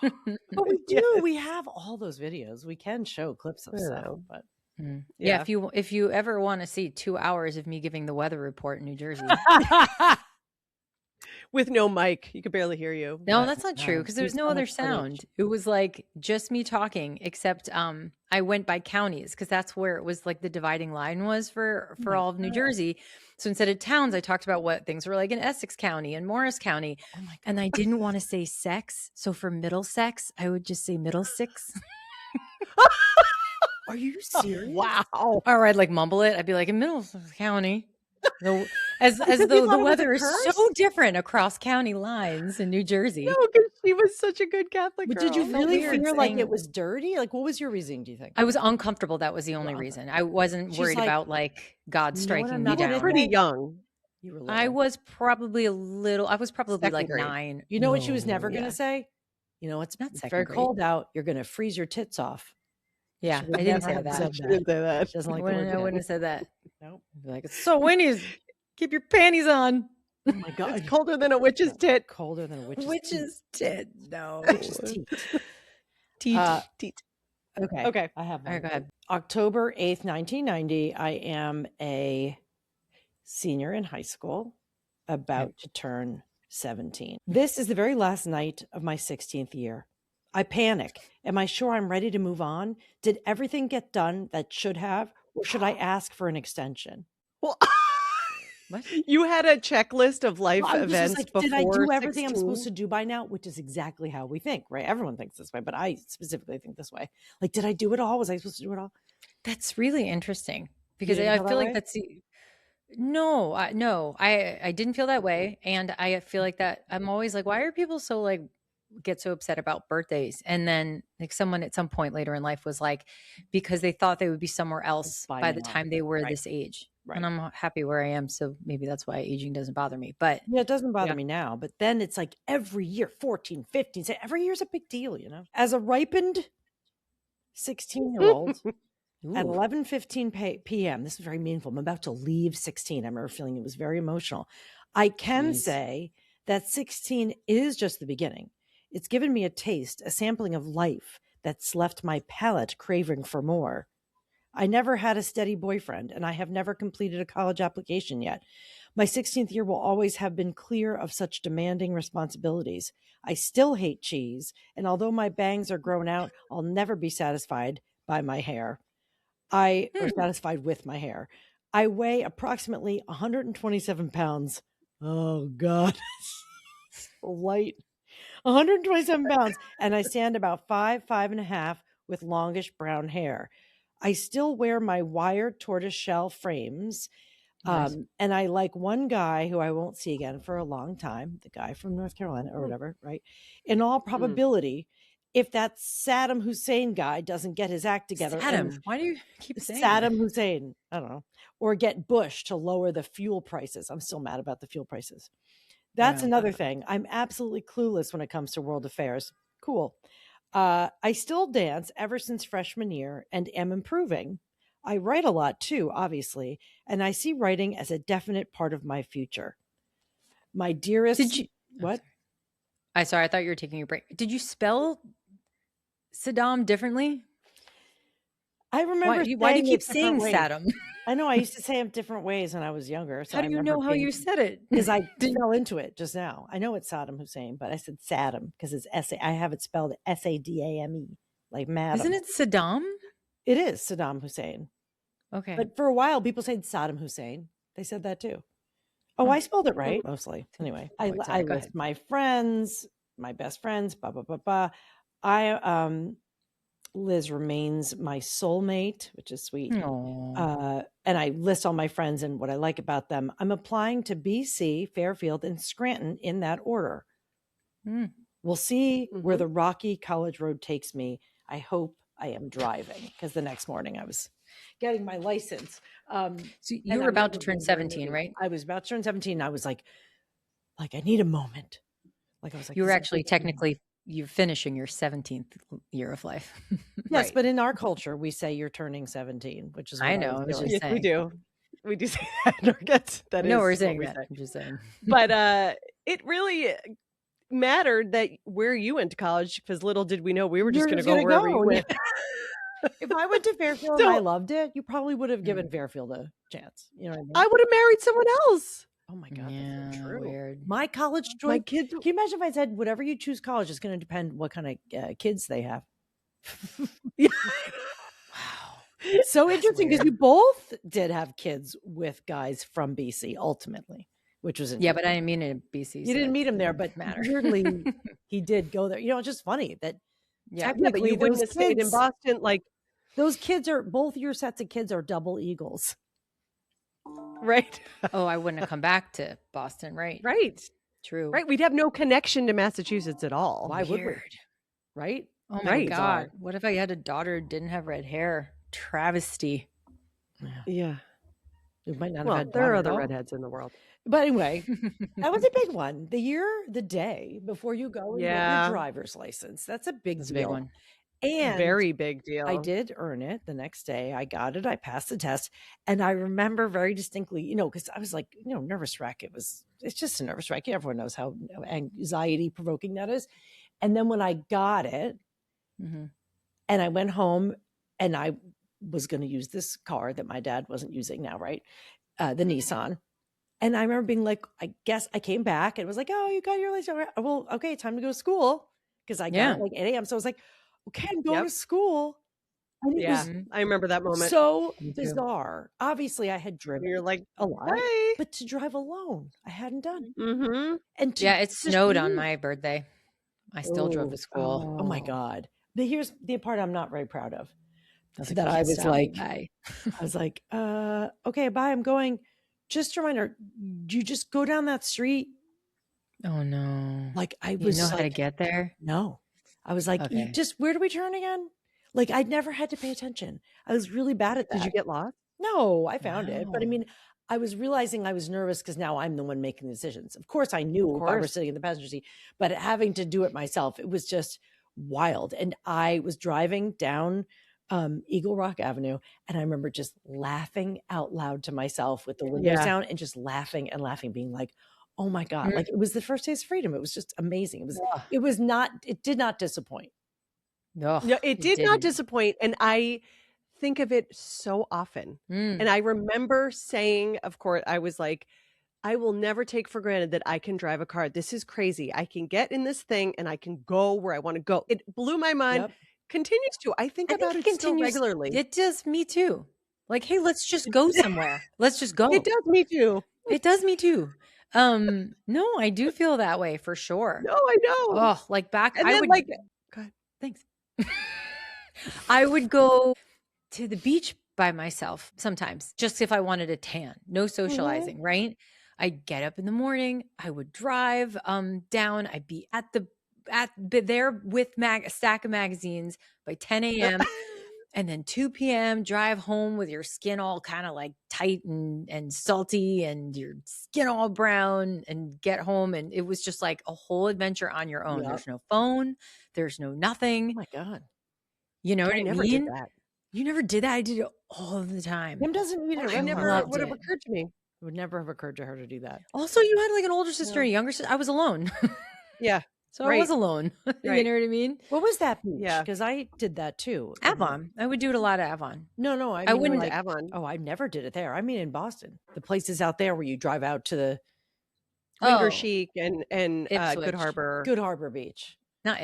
But we do. We have all those videos. We can show clips of stuff, but yeah, if you ever want to see 2 hours of me giving the weather report in New Jersey. With no mic, you could barely hear you. No, that's not true because there was no other sound. It was like just me talking, except I went by counties because that's where it was like the dividing line was for all of New Jersey. So instead of towns, I talked about what things were like in Essex County and Morris County. Oh my God. And I didn't want to say sex. So for Middlesex, I would just say Middlesex. Are you serious? Wow. Or I'd like mumble it. I'd be like in Middlesex County. As though the weather is so different across county lines in New Jersey. No, because she was such a good Catholic girl. But did you really feel like it was dirty? Like, what was your reasoning, do you think? I was uncomfortable. That was the only reason. I wasn't worried about like God striking me down. You were pretty young. You were I was probably like 9. You know what she was never going to say? You know, it's very cold out. You're going to freeze your tits off. Yeah, I didn't say that. She didn't say that. She doesn't like I wouldn't have said that. Nope. Like, it's so windy. Keep your panties on. Oh my God. It's colder than a witch's tit. Colder than a witch's tit. No. Witch's teat. Teat. Okay. I have one. All right, go ahead. October 8th, 1990. I am a senior in high school, about to turn 17. This is the very last night of my 16th year. I panic. Am I sure I'm ready to move on? Did everything get done that should have, or should I ask for an extension? Well, what? You had a checklist of life events before did I do everything 16? I'm supposed to do by now? Which is exactly how we think, right? Everyone thinks this way, but I specifically think this way. Like, did I do it all? Was I supposed to do it all? That's really interesting because I feel like that's no, I didn't feel that way, and I feel like that I'm always like, why are people so like get so upset about birthdays? And then like someone at some point later in life was like, because they thought they would be somewhere else by the time they were this age. Right. And I'm happy where I am. So maybe that's why aging doesn't bother me. But yeah, it doesn't bother me now. But then it's like every year, 14, 15, every year's a big deal, you know? As a ripened 16-year-old at 11:15 p.m., this is very meaningful. I'm about to leave 16. I remember feeling it was very emotional. I can say that 16 is just the beginning. It's given me a taste, a sampling of life that's left my palate craving for more. I never had a steady boyfriend, and I have never completed a college application yet. My 16th year will always have been clear of such demanding responsibilities. I still hate cheese, and although my bangs are grown out, I'll never be satisfied by my hair. Or satisfied with my hair. I weigh approximately 127 pounds. Oh, God. So light. 127 pounds, and I stand about 5'5.5" with longish brown hair. I still wear my wired tortoiseshell frames. Nice. And I like one guy who I won't see again for a long time, the guy from North Carolina or Mm. whatever, right? In all probability, if that Saddam Hussein guy doesn't get his act together, and Saddam. Why do you keep saying Saddam Hussein, I don't know, or get Bush to lower the fuel prices. I'm still mad about the fuel prices. That's Wow. another thing. I'm absolutely clueless when it comes to world affairs. Cool. I still dance ever since freshman year and am improving. I write a lot too, obviously, and I see writing as a definite part of my future. My dearest, Did you? what? Sorry, I thought you were taking your break. Did you spell Saddam differently? I remember. Why do you keep it saying different ways. Saddam? I know I used to say them different ways when I was younger. So How do you know how you said it? Because I fell into it just now. I know it's Saddam Hussein, but I said Saddam because it's I have it spelled Sadame, like madam. Isn't it Saddam? It is Saddam Hussein. Okay. But for a while, people said Saddam Hussein. They said that too. Oh, I spelled it right, mostly. Anyway, I list my friends, my best friends, blah, blah, blah, blah. Liz remains my soulmate, which is sweet. And I list all my friends and what I like about them. I'm applying to BC, Fairfield, and Scranton in that order. We'll see where the rocky college road takes me. I hope I am driving, because the next morning I was getting my license. So you were about to turn 17, right? I was about to turn 17. I was like, I need a moment. Like I was like, you were actually technically you're finishing your 17th year of life. Yes, but in our culture, we say you're turning 17, which is what I know. I was just Yes, saying. we do. We do say that. No, we're saying that. I'm just saying. But it really mattered that where you went to college, because little did we know we were just going to go wherever you went. If I went to Fairfield and I loved it, you probably would have given Fairfield a chance. You know what I mean? I would have married someone else. Oh my God, Yeah, that's so true. weird. My college choice. My kids. Can you imagine if I said whatever you choose college is going to depend what kind of kids they have? Yeah. Wow. So interesting, because you both did have kids with guys from BC ultimately, which was Yeah, but I didn't mean it in BC. You didn't meet him there, but weirdly he did go there. You know, it's just funny that But you wouldn't have stayed in Boston. Like those kids are, both your sets of kids are double eagles. Right. Oh, I wouldn't have come back to Boston, right? Right. True. Right. We'd have no connection to Massachusetts at all. Why would we? Right? Oh my God. What if I had a daughter who didn't have red hair? Travesty. Yeah. We might not Well, have had there are other daughter, redheads in the world. But anyway, that was a big one. The day before you go and get your driver's license. That's a big deal. A big one. And very big deal. I did earn it the next day. I got it. I passed the test. And I remember very distinctly, because I was like, nervous wreck. It's just a nervous wreck. Everyone knows how anxiety provoking that is. And then when I got it and I went home and I was going to use this car that my dad wasn't using now, right? The Nissan. And I remember being like, I guess I came back and it was like, oh, you got your license. Well, okay, time to go to school. Because I got it like 8 a.m. So I was like, okay, I'm going to school. And it was I remember that moment. so bizarre. Obviously, I had driven You're like a lot, hey. but to drive alone, I hadn't done. And it snowed on my birthday. I still drove to school. Oh my God. Here's the part I'm not very proud of. That I was like, okay, bye. I'm going. Just a reminder, you just go down that street. Oh no. Like I You was know how to get there? No. I was like, where do we turn again? Like I'd never had to pay attention. I was really bad at that. Did you get lost? No, I found it. But I mean, I was realizing I was nervous because now I'm the one making the decisions. Of course I knew if I were sitting in the passenger seat, but having to do it myself, it was just wild. And I was driving down Eagle Rock Avenue. And I remember just laughing out loud to myself with the windows down and just laughing and laughing, being like, oh my God, like it was the first days of freedom. It was just amazing. It did not disappoint. No, it did not disappoint. And I think of it so often. And I remember saying, of course, I was like, I will never take for granted that I can drive a car. This is crazy. I can get in this thing and I can go where I want to go. It blew my mind. Continues to. I think about it still regularly. It does me too. Like, hey, let's just go somewhere. Let's just go. It does me too. It does me too. No, I do feel that way for sure. No, I know. Oh, like back. And I then would like, thanks. I would go to the beach by myself sometimes, just if I wanted a tan, no socializing, right? I'd get up in the morning, I would drive down, I'd be there with a stack of magazines by 10 a.m. and then 2 p.m. drive home with your skin all kind of like tight and salty and your skin all brown, and get home. And it was just like a whole adventure on your own. There's no phone. There's no nothing. Oh my God. You know what I never mean? did that. You never did that? I did it all the time. Kim doesn't need it. It never would have occurred to me. It would never have occurred to her to do that. Also, you had like an older sister and a younger sister. I was alone. Yeah. So I was alone. You know what I mean? What was that beach? Yeah. Because I did that too. Avon. I would do it a lot at Avon. No. I wouldn't- like, Avon. Oh, I never did it there. I mean, in Boston, the places out there where you drive out to the Winter Chic and Ipswich. Good Harbor. Good Harbor Beach. Not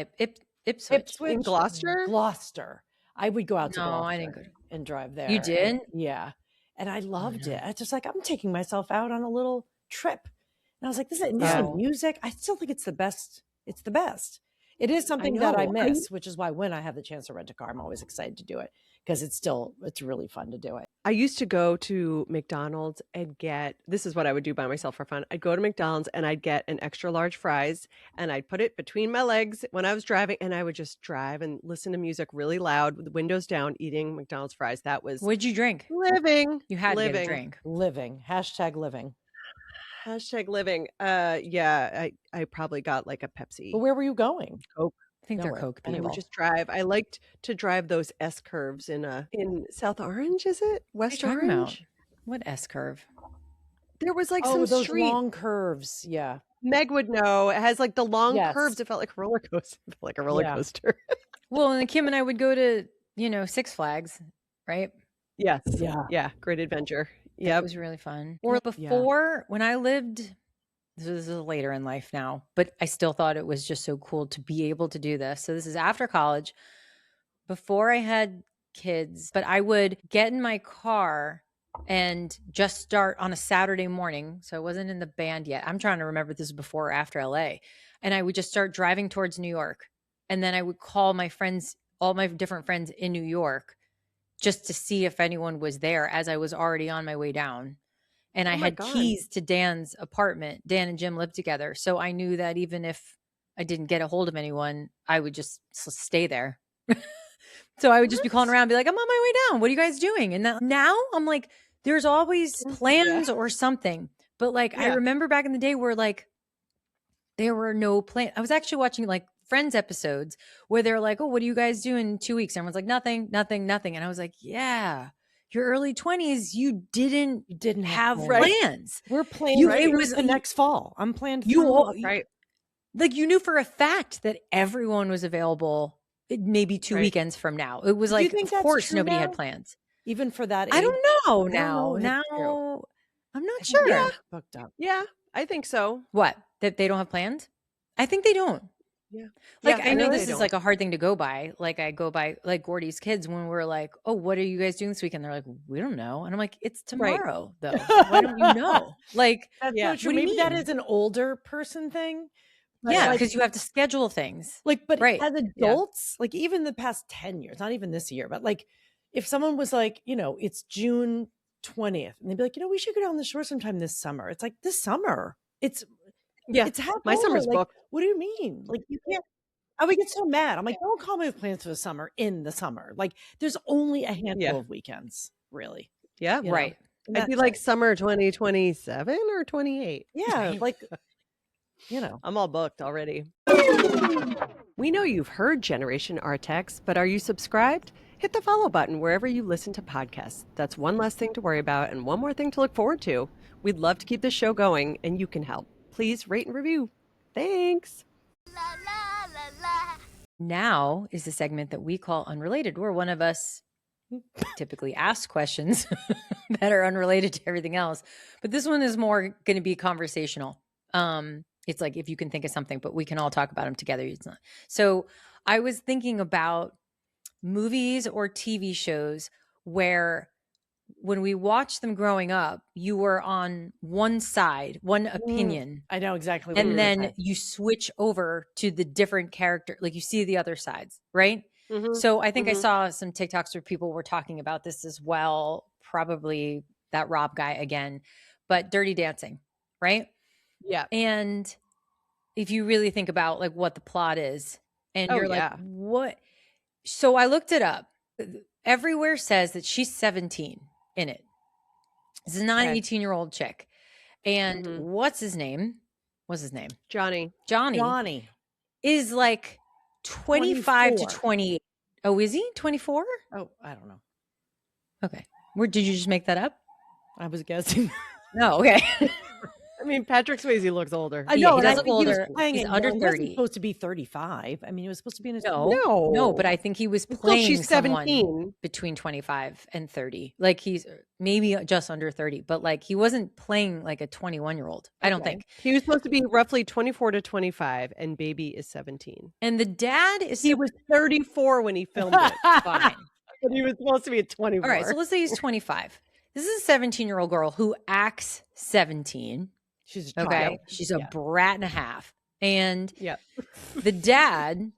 Ipswich. In Gloucester? Gloucester. I would go out to No, Gloucester I didn't go and drive there. You did? Yeah. And I loved it. I just like, I'm taking myself out on a little trip. And I was like, this is music. I still think it's the best. It's the best. It is something that I miss, which is why when I have the chance to rent a car, I'm always excited to do it because it's really fun to do it. I used to go to McDonald's and this is what I would do by myself for fun. I'd go to McDonald's and I'd get an extra large fries and I'd put it between my legs when I was driving, and I would just drive and listen to music really loud with the windows down, eating McDonald's fries. That was What'd you drink? living. You had to get a living. drink. Living. Hashtag living. Hashtag living. Yeah, I probably got like a Pepsi. But where were you going? Coke. I think they're Nowhere. Coke And I people. would just drive. I liked to drive those S curves in South Orange, is it? West What are you talking Orange? about? What S curve? There was like Oh, some those street. long curves. Yeah. Meg would know. It has like the long Yes. curves. It felt like a roller coaster. It felt like a roller Yeah. coaster. Well, and Kim and I would go to, Six Flags, right? Yes. Yeah. Yeah. Great adventure. It Yep. was really fun. Or- Before, when I lived, this is later in life now, but I still thought it was just so cool to be able to do this. So this is after college, before I had kids, but I would get in my car and just start on a Saturday morning. So I wasn't in the band yet. I'm trying to remember if this was before or after LA. And I would just start driving towards New York. And then I would call my friends, all my different friends in New York, just to see if anyone was there as I was already on my way down. And I Oh my had God. keys to Dan's apartment. Dan and Jim lived together. So I knew that even if I didn't get a hold of anyone, I would just stay there. So I would just be calling around and be like, I'm on my way down. What are you guys doing? And now I'm like, there's always plans or something. But like, I Yeah. remember back in the day where like, there were no plans. I was actually watching like Friends episodes where they're like, oh, what do you guys do in 2 weeks? And everyone's like, nothing. And I was like, yeah, your early 20s, you didn't have plans. We're planning. It It was was the next fall. I'm planned. Right. Like you knew for a fact that everyone was available maybe 2 Right. weekends from now. It was Do you like, think of that's course, true nobody now? had plans. Even for that. I age? don't know I now. don't know if it's true. Now, I'm not I think sure. they're booked up. Yeah. I think so. What? That they don't have plans? I think they don't. Yeah. Like, Yeah, I know really this is don't. like a hard thing to go by. Like I go by like Gordy's kids when we're like, oh, what are you guys doing this weekend? They're like, we don't know. And I'm like, it's Right. tomorrow though. Why don't you know? Like, That's Yeah. so true. What do you Maybe that mean? is an older person thing. But yeah, like- because you have to schedule things. Like, but Right. as adults, like even the past 10 years, not even this year, but like if someone was like, it's June 20th and they'd be like, we should go down the shore sometime this summer. It's like this summer. It's half My over. summer's Like, booked. what do you mean? Like you can't. I would get so mad. I'm like, don't call me with plans for the summer in the summer. Like there's only a handful Yeah. of weekends, really. Yeah. You know? Right. And I'd be that's like it. summer 2027 or 28. Yeah, like I'm all booked already. We know you've heard Generation Artax, but are you subscribed? Hit the follow button wherever you listen to podcasts. That's one less thing to worry about and one more thing to look forward to. We'd love to keep this show going, and you can help. Please rate and review. Thanks. La la la la. Now is the segment that we call Unrelated, where one of us typically asks questions that are unrelated to everything else. But this one is more going to be conversational. It's like if you can think of something, but we can all talk about them together. It's not. So I was thinking about movies or TV shows where when we watched them growing up, you were on one side, one opinion. I know exactly. What And you're then saying. you switch over to the different character, like you see the other sides, right? So I think I saw some TikToks where people were talking about this as well. Probably that Rob guy again, but Dirty Dancing, right? Yeah. And if you really think about like what the plot is, and you're like, what? So I looked it up. Everywhere says that she's 17 in it. This is not an 18-year-old chick. And what's his name? Johnny is like 25 to 28. Oh, is he 24? Oh, I don't know. Okay. Where did you just make that up? I was guessing. No, okay. I mean, Patrick Swayze looks older. I know, he and does I look think older. He's under He 30. wasn't supposed to be 35. I mean, he was supposed to be in his No, but I think he was playing she's someone 17. between 25 and 30. Like he's maybe just under 30, but like he wasn't playing like a 21-year-old. I don't think. He was supposed to be roughly 24 to 25, and baby is 17. And the dad is He was 34 when he filmed it. fine. But he was supposed to be at 24. All right, so let's say he's 25. This is a 17-year-old girl who acts 17. She's a okay. child. She's a brat and a half. And yeah, the dad,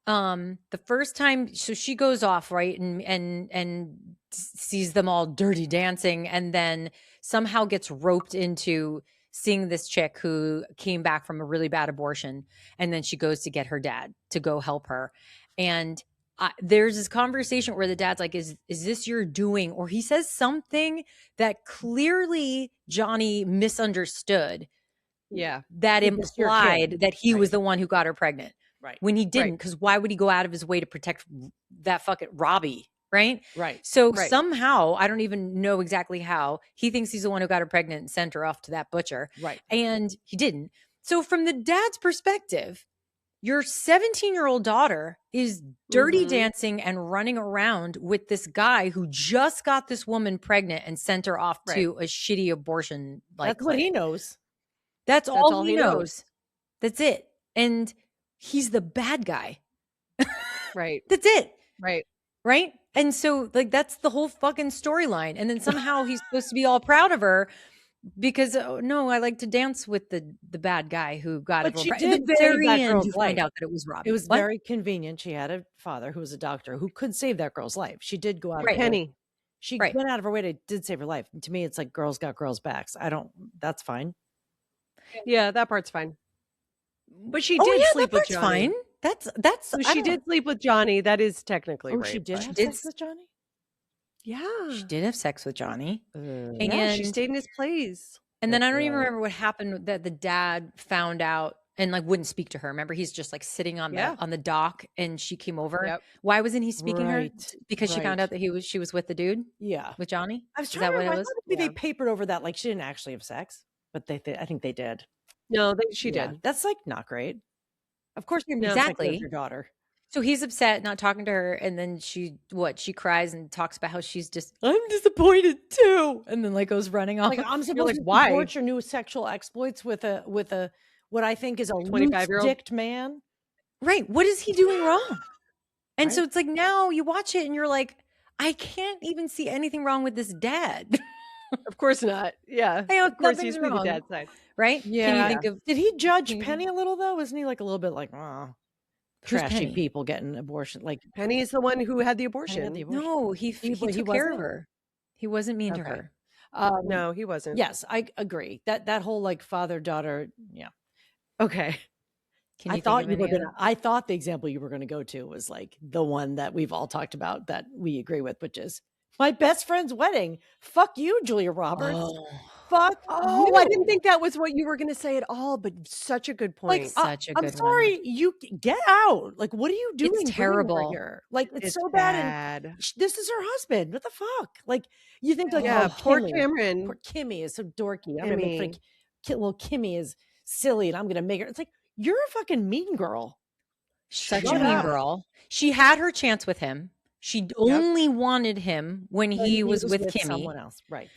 the first time, so she goes off, right, and sees them all dirty dancing, and then somehow gets roped into seeing this chick who came back from a really bad abortion, and then she goes to get her dad to go help her, and there's this conversation where the dad's like, is this your doing? Or he says something that clearly Johnny misunderstood. Yeah. That implied that he was the one who got her pregnant. Right. When he didn't, because why would he go out of his way to protect that fucking Robbie? Right. Right. So somehow, I don't even know exactly how, he thinks he's the one who got her pregnant and sent her off to that butcher. Right. And he didn't. So from the dad's perspective, your 17-year-old daughter is dirty dancing and running around with this guy who just got this woman pregnant and sent her off to a shitty abortion. That's what he knows. That's all he knows. That's it. And he's the bad guy. Right. That's it. Right. Right. And so like, that's the whole fucking storyline. And then somehow he's supposed to be all proud of her because no, I like to dance with the bad guy who got it. But she did save that girl's life. Find out that it was Robbie. It was very convenient. She had a father who was a doctor who could save that girl's life. She did go out. Penny. She went out of her way did save her life. And to me, it's like girls got girls' backs. That's fine. Yeah, that part's fine. But she did sleep with Johnny. Fine. That's. So she did sleep with Johnny. That is technically right. She did have sex with Johnny. Yeah, she did have sex with Johnny, and yeah, she stayed in his place. And then I don't even remember what happened. That the dad found out and like wouldn't speak to her. Remember, he's just like sitting on the dock, and she came over. Yep. Why wasn't he speaking to her? Because she found out that she was with the dude. Yeah, with Johnny. I was trying to remember. I thought maybe they papered over that like she didn't actually have sex, but I think they did. No, she did. That's like not great. Of course, you're exactly your daughter. So he's upset, not talking to her, and then she cries and talks about how she's just, I'm disappointed too, and then like goes running off. Like I'm supposed to support your new sexual exploits with a what I think is a 25-year-old dicked man. Right? What is he doing wrong? And so it's like now you watch it and you're like, I can't even see anything wrong with this dad. Of course not. Yeah, of course he's on the dad's side, right? Yeah. Can you think of? Did he judge Penny a little though? Isn't he like a little bit like, trashy people getting abortion? Like Penny is the one who had the abortion. No, he took care of her. He wasn't mean to her. No, he wasn't. Yes, I agree. That whole like father daughter. Yeah. Okay. I thought the example you were gonna go to was like the one that we've all talked about that we agree with, which is my best friend's wedding. Fuck you, Julia Roberts. Fuck. Oh, I didn't think that was what you were going to say at all, but such a good point. Like, such a good I'm sorry, one. you get out. Like, what are you doing? It's terrible. Here? Like, it's so bad. And this is her husband. What the fuck? Like, you think like, poor Cameron. Poor Kimmy is so dorky. I'm gonna make like little Kimmy is silly, and I'm gonna make her. It's like you're a fucking mean girl. Such a mean girl. She had her chance with him. She only wanted him when he was with Kimmy. Someone else. Right,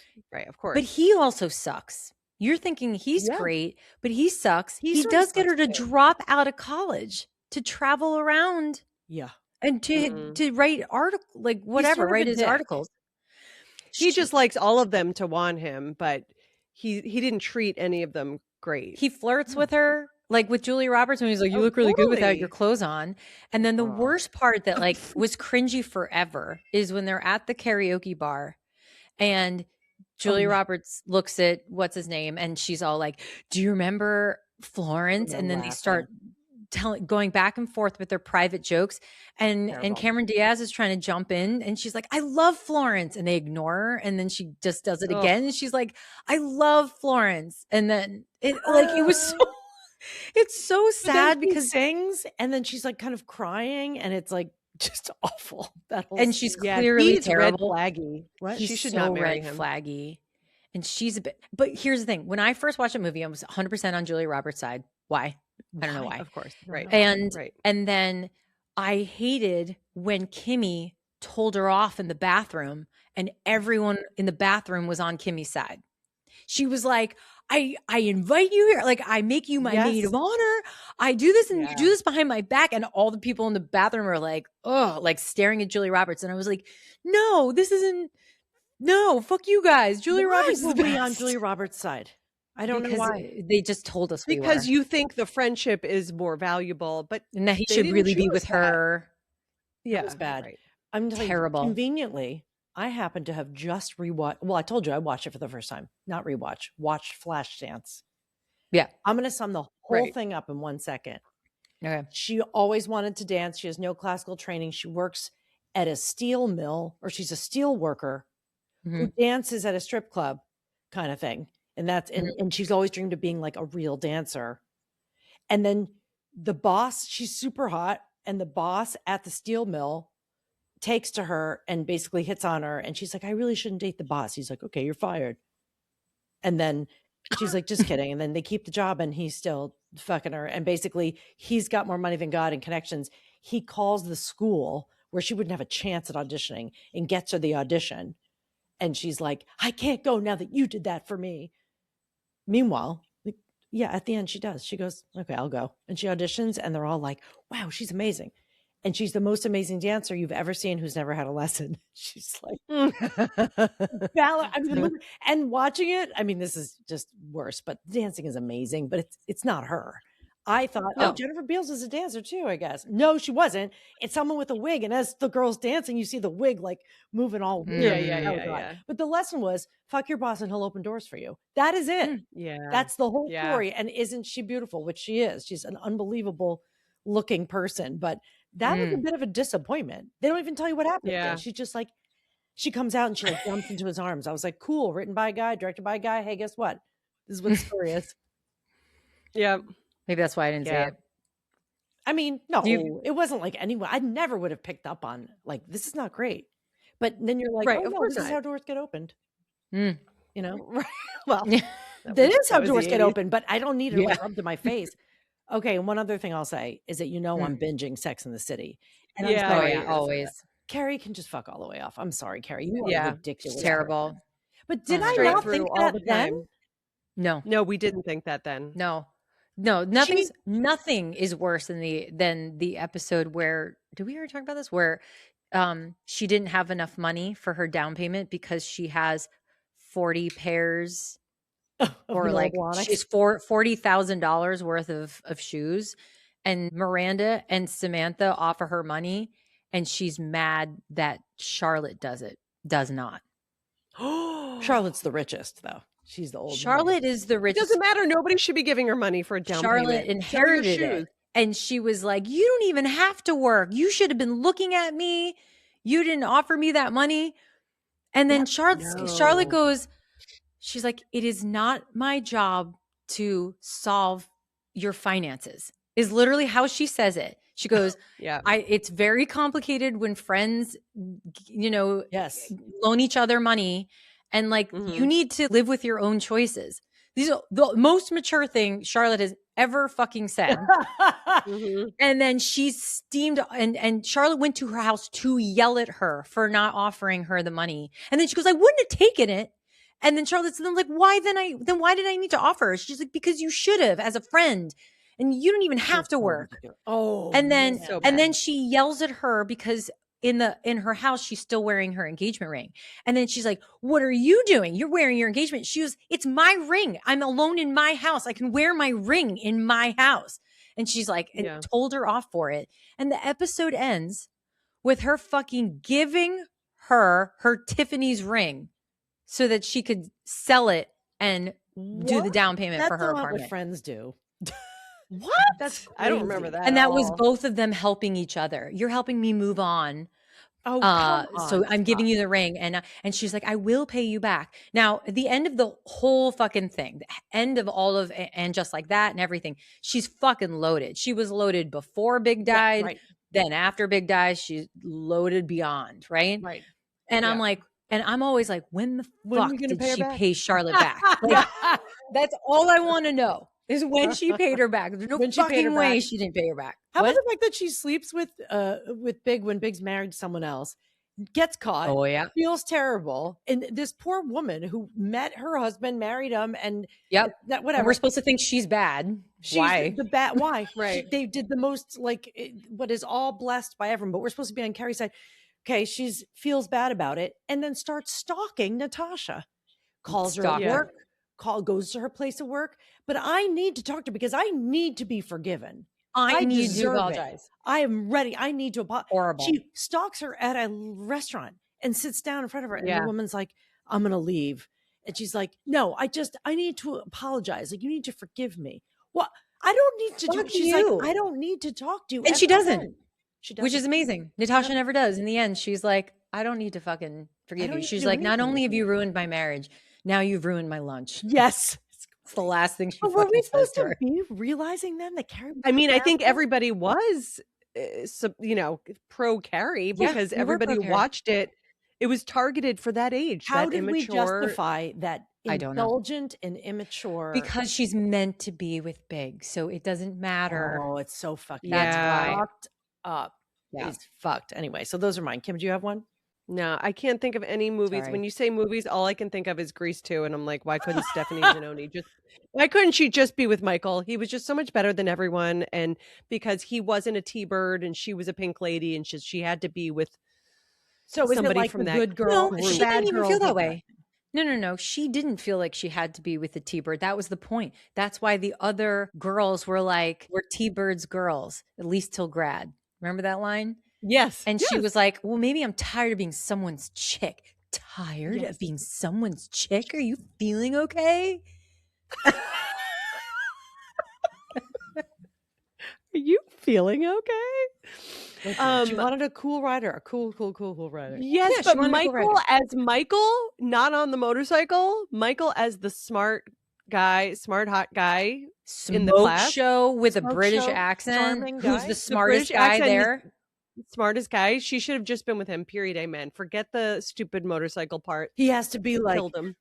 of course. But he also sucks. You're thinking he's great, but he sucks. He does get her to drop out of college to travel around. Yeah. And to write write his articles. He just likes all of them to want him, but he didn't treat any of them great. He flirts with her Like with Julia Roberts when he's like, you look really good without your clothes on. And then the worst part that like was cringy forever is when they're at the karaoke bar and Julia Roberts looks at what's his name and she's all like, do you remember Florence? And then they start going back and forth with their private jokes. And Cameron Diaz is trying to jump in and she's like, I love Florence. And they ignore her. And then she just does it again. And she's like, I love Florence. And then it was so, it's so sad because sings and then she's like kind of crying and it's like just awful. And she's clearly terrible. Red flaggy. What? She should not marry him. Flaggy. And she's a bit, but here's the thing. When I first watched the movie, I was 100% on Julia Roberts' side. Why? I don't know why. Of course. Right. And then I hated when Kimmy told her off in the bathroom and everyone in the bathroom was on Kimmy's side. She was like, I invite you here. Like, I make you my maid of honor. I do this and you do this behind my back. And all the people in the bathroom are like, oh, like staring at Julia Roberts. And I was like, no, fuck you guys. Julia Roberts is the best. On Julia Roberts' side. I don't know why. They just told us because you think the friendship is more valuable, but and that he should really be with her. Yeah, it was bad. Right. I'm terrible. Conveniently, I happen to have just rewatched. Well, I told you I watched it for the first time. Not rewatch. Watched Flashdance. Yeah, I'm going to sum the whole thing up in 1 second. Okay. She always wanted to dance. She has no classical training. She works at a steel mill, or she's a steel worker who dances at a strip club, kind of thing. And and she's always dreamed of being like a real dancer. And then the boss, she's super hot, and the boss at the steel mill takes to her and basically hits on her. And she's like, I really shouldn't date the boss. He's like, okay, you're fired. And then she's like, just kidding. And then they keep the job and he's still fucking her. And basically he's got more money than God and connections. He calls the school where she wouldn't have a chance at auditioning and gets her the audition. And she's like, I can't go now that you did that for me. Meanwhile, at the end she does. She goes, okay, I'll go. And she auditions and they're all like, wow, she's amazing. And she's the most amazing dancer you've ever seen who's never had a lesson. She's like, and watching it, I mean, this is just worse, but dancing is amazing, but it's not her. I thought, Jennifer Beals is a dancer too, I guess. No, she wasn't. It's someone with a wig. And as the girl's dancing, you see the wig like moving all weird. Yeah. But the lesson was, fuck your boss and he'll open doors for you. That is it. Yeah. That's the whole story. And isn't she beautiful? Which she is. She's an unbelievable looking person. But that was a bit of a disappointment. They don't even tell you what happened. Yeah. She's just like, she comes out and she like jumps into his arms. I was like, cool, written by a guy, directed by a guy. Hey, guess what? This is what the story is. Yeah. Maybe that's why I didn't say it. I mean, no, it wasn't like anyone. I never would have picked up on like, this is not great. But then you're like, of course, this is how doors get opened. You know? Right. Well, that is how doors get opened, but I don't need it like rubbed to my face. Okay, and one other thing I'll say is that I'm binging Sex in the City. And I'm sorry, always. Carrie can just fuck all the way off. I'm sorry, Carrie. You are ridiculous. It's terrible. But did I not think that then? No, we didn't think that then. No, nothing is worse than the episode where, did we already talk about this? Where she didn't have enough money for her down payment because she has 40 pairs or like she's $40,000 worth of shoes, and Miranda and Samantha offer her money and she's mad that Charlotte does not. Charlotte's the richest though. She's the old Charlotte is the richest. It doesn't matter. Nobody should be giving her money for a down payment. Charlotte inherited it. And she was like, you don't even have to work. You should have been looking at me. You didn't offer me that money. And then Charlotte goes, she's like, it is not my job to solve your finances, is literally how she says it. She goes, it's very complicated when friends, loan each other money. And like, you need to live with your own choices. These are the most mature thing Charlotte has ever fucking said. And then she's steamed, and Charlotte went to her house to yell at her for not offering her the money. And then she goes, I wouldn't have taken it. And then Charlotte's like, why did I need to offer her? She's like, because you should have as a friend. And you don't even have to work. Oh, and then she yells at her because in her house, she's still wearing her engagement ring. And then she's like, what are you doing? You're wearing your engagement. She was, it's my ring. I'm alone in my house. I can wear my ring in my house. And she's like, and told her off for it. And the episode ends with her fucking giving her Tiffany's ring so that she could sell it and do the down payment for her apartment. That's not what friends do. What? That's crazy. I don't remember that. And that was both of them helping each other. You're helping me move on. Oh, come on, so I'm giving you the ring. And she's like, I will pay you back. Now, at the end of the whole fucking thing, the end of all of, and just like that and everything, she's fucking loaded. She was loaded before Big died. Yeah, right. Then after Big dies, she's loaded beyond. Right. Right. And I'm like, and I'm always like, when the fuck did she pay Charlotte back? Like, that's all I want to know. Is when she paid her back. There's no fucking way she didn't pay her back. How about the fact that she sleeps with Big when Big's married to someone else, gets caught, feels terrible, and this poor woman who met her husband, married him, and that whatever. And we're supposed to think she's bad. Why? The bad? Why? Right. They did the most what is all blessed by everyone, but we're supposed to be on Carrie's side. Okay, feels bad about it, and then starts stalking Natasha. Calls her at work. Goes to her place of work, but I need to talk to her because I need to be forgiven. I need to apologize. I am ready. I need to apologize. Horrible. She stalks her at a restaurant and sits down in front of her, and the woman's like, "I'm gonna leave," and she's like, "No, I need to apologize. Like, you need to forgive me." Well, I don't need to do. She's like, "I don't need to talk to you," and she doesn't. She doesn't, which is amazing. Natasha never does. In the end, she's like, "I don't need to fucking forgive you." She's like, "Not only have you ruined my marriage, now you've ruined my lunch." Yes. It's the last thing she but were we supposed to be realizing then that Carrie? I mean, I think everybody was, pro Carrie because everybody watched it. It was targeted for that age. How that did we immature... justify that indulgent and immature? Because she's meant to be with Big, so it doesn't matter. Oh, it's so fucked. That's why. Fucked up. Yeah. It's fucked. Anyway, so those are mine. Kim, do you have one? No, I can't think of any movies. Sorry. When you say movies, all I can think of is Grease 2. And I'm like, why couldn't Stephanie Zanoni why couldn't she just be with Michael? He was just so much better than everyone. And because he wasn't a T-Bird and she was a pink lady and she had to be with somebody from that good girl. No, she didn't even feel that way. No. She didn't feel like she had to be with the T-Bird. That was the point. That's why the other girls were like, we're T-Bird's girls, at least till grad. Remember that line? Yes. And she was like, well, maybe I'm tired of being someone's chick. Tired of being someone's chick? Are you feeling okay? Are you feeling okay? She wanted a cool rider, a cool rider. Yes, but Michael as Michael, not on the motorcycle. Michael as the smart hot guy in the class. Show with a British accent. Who's the smartest guy there? Smartest guy. She should have just been with him. Period. Amen. Forget the stupid motorcycle part. He has to be like, killed him.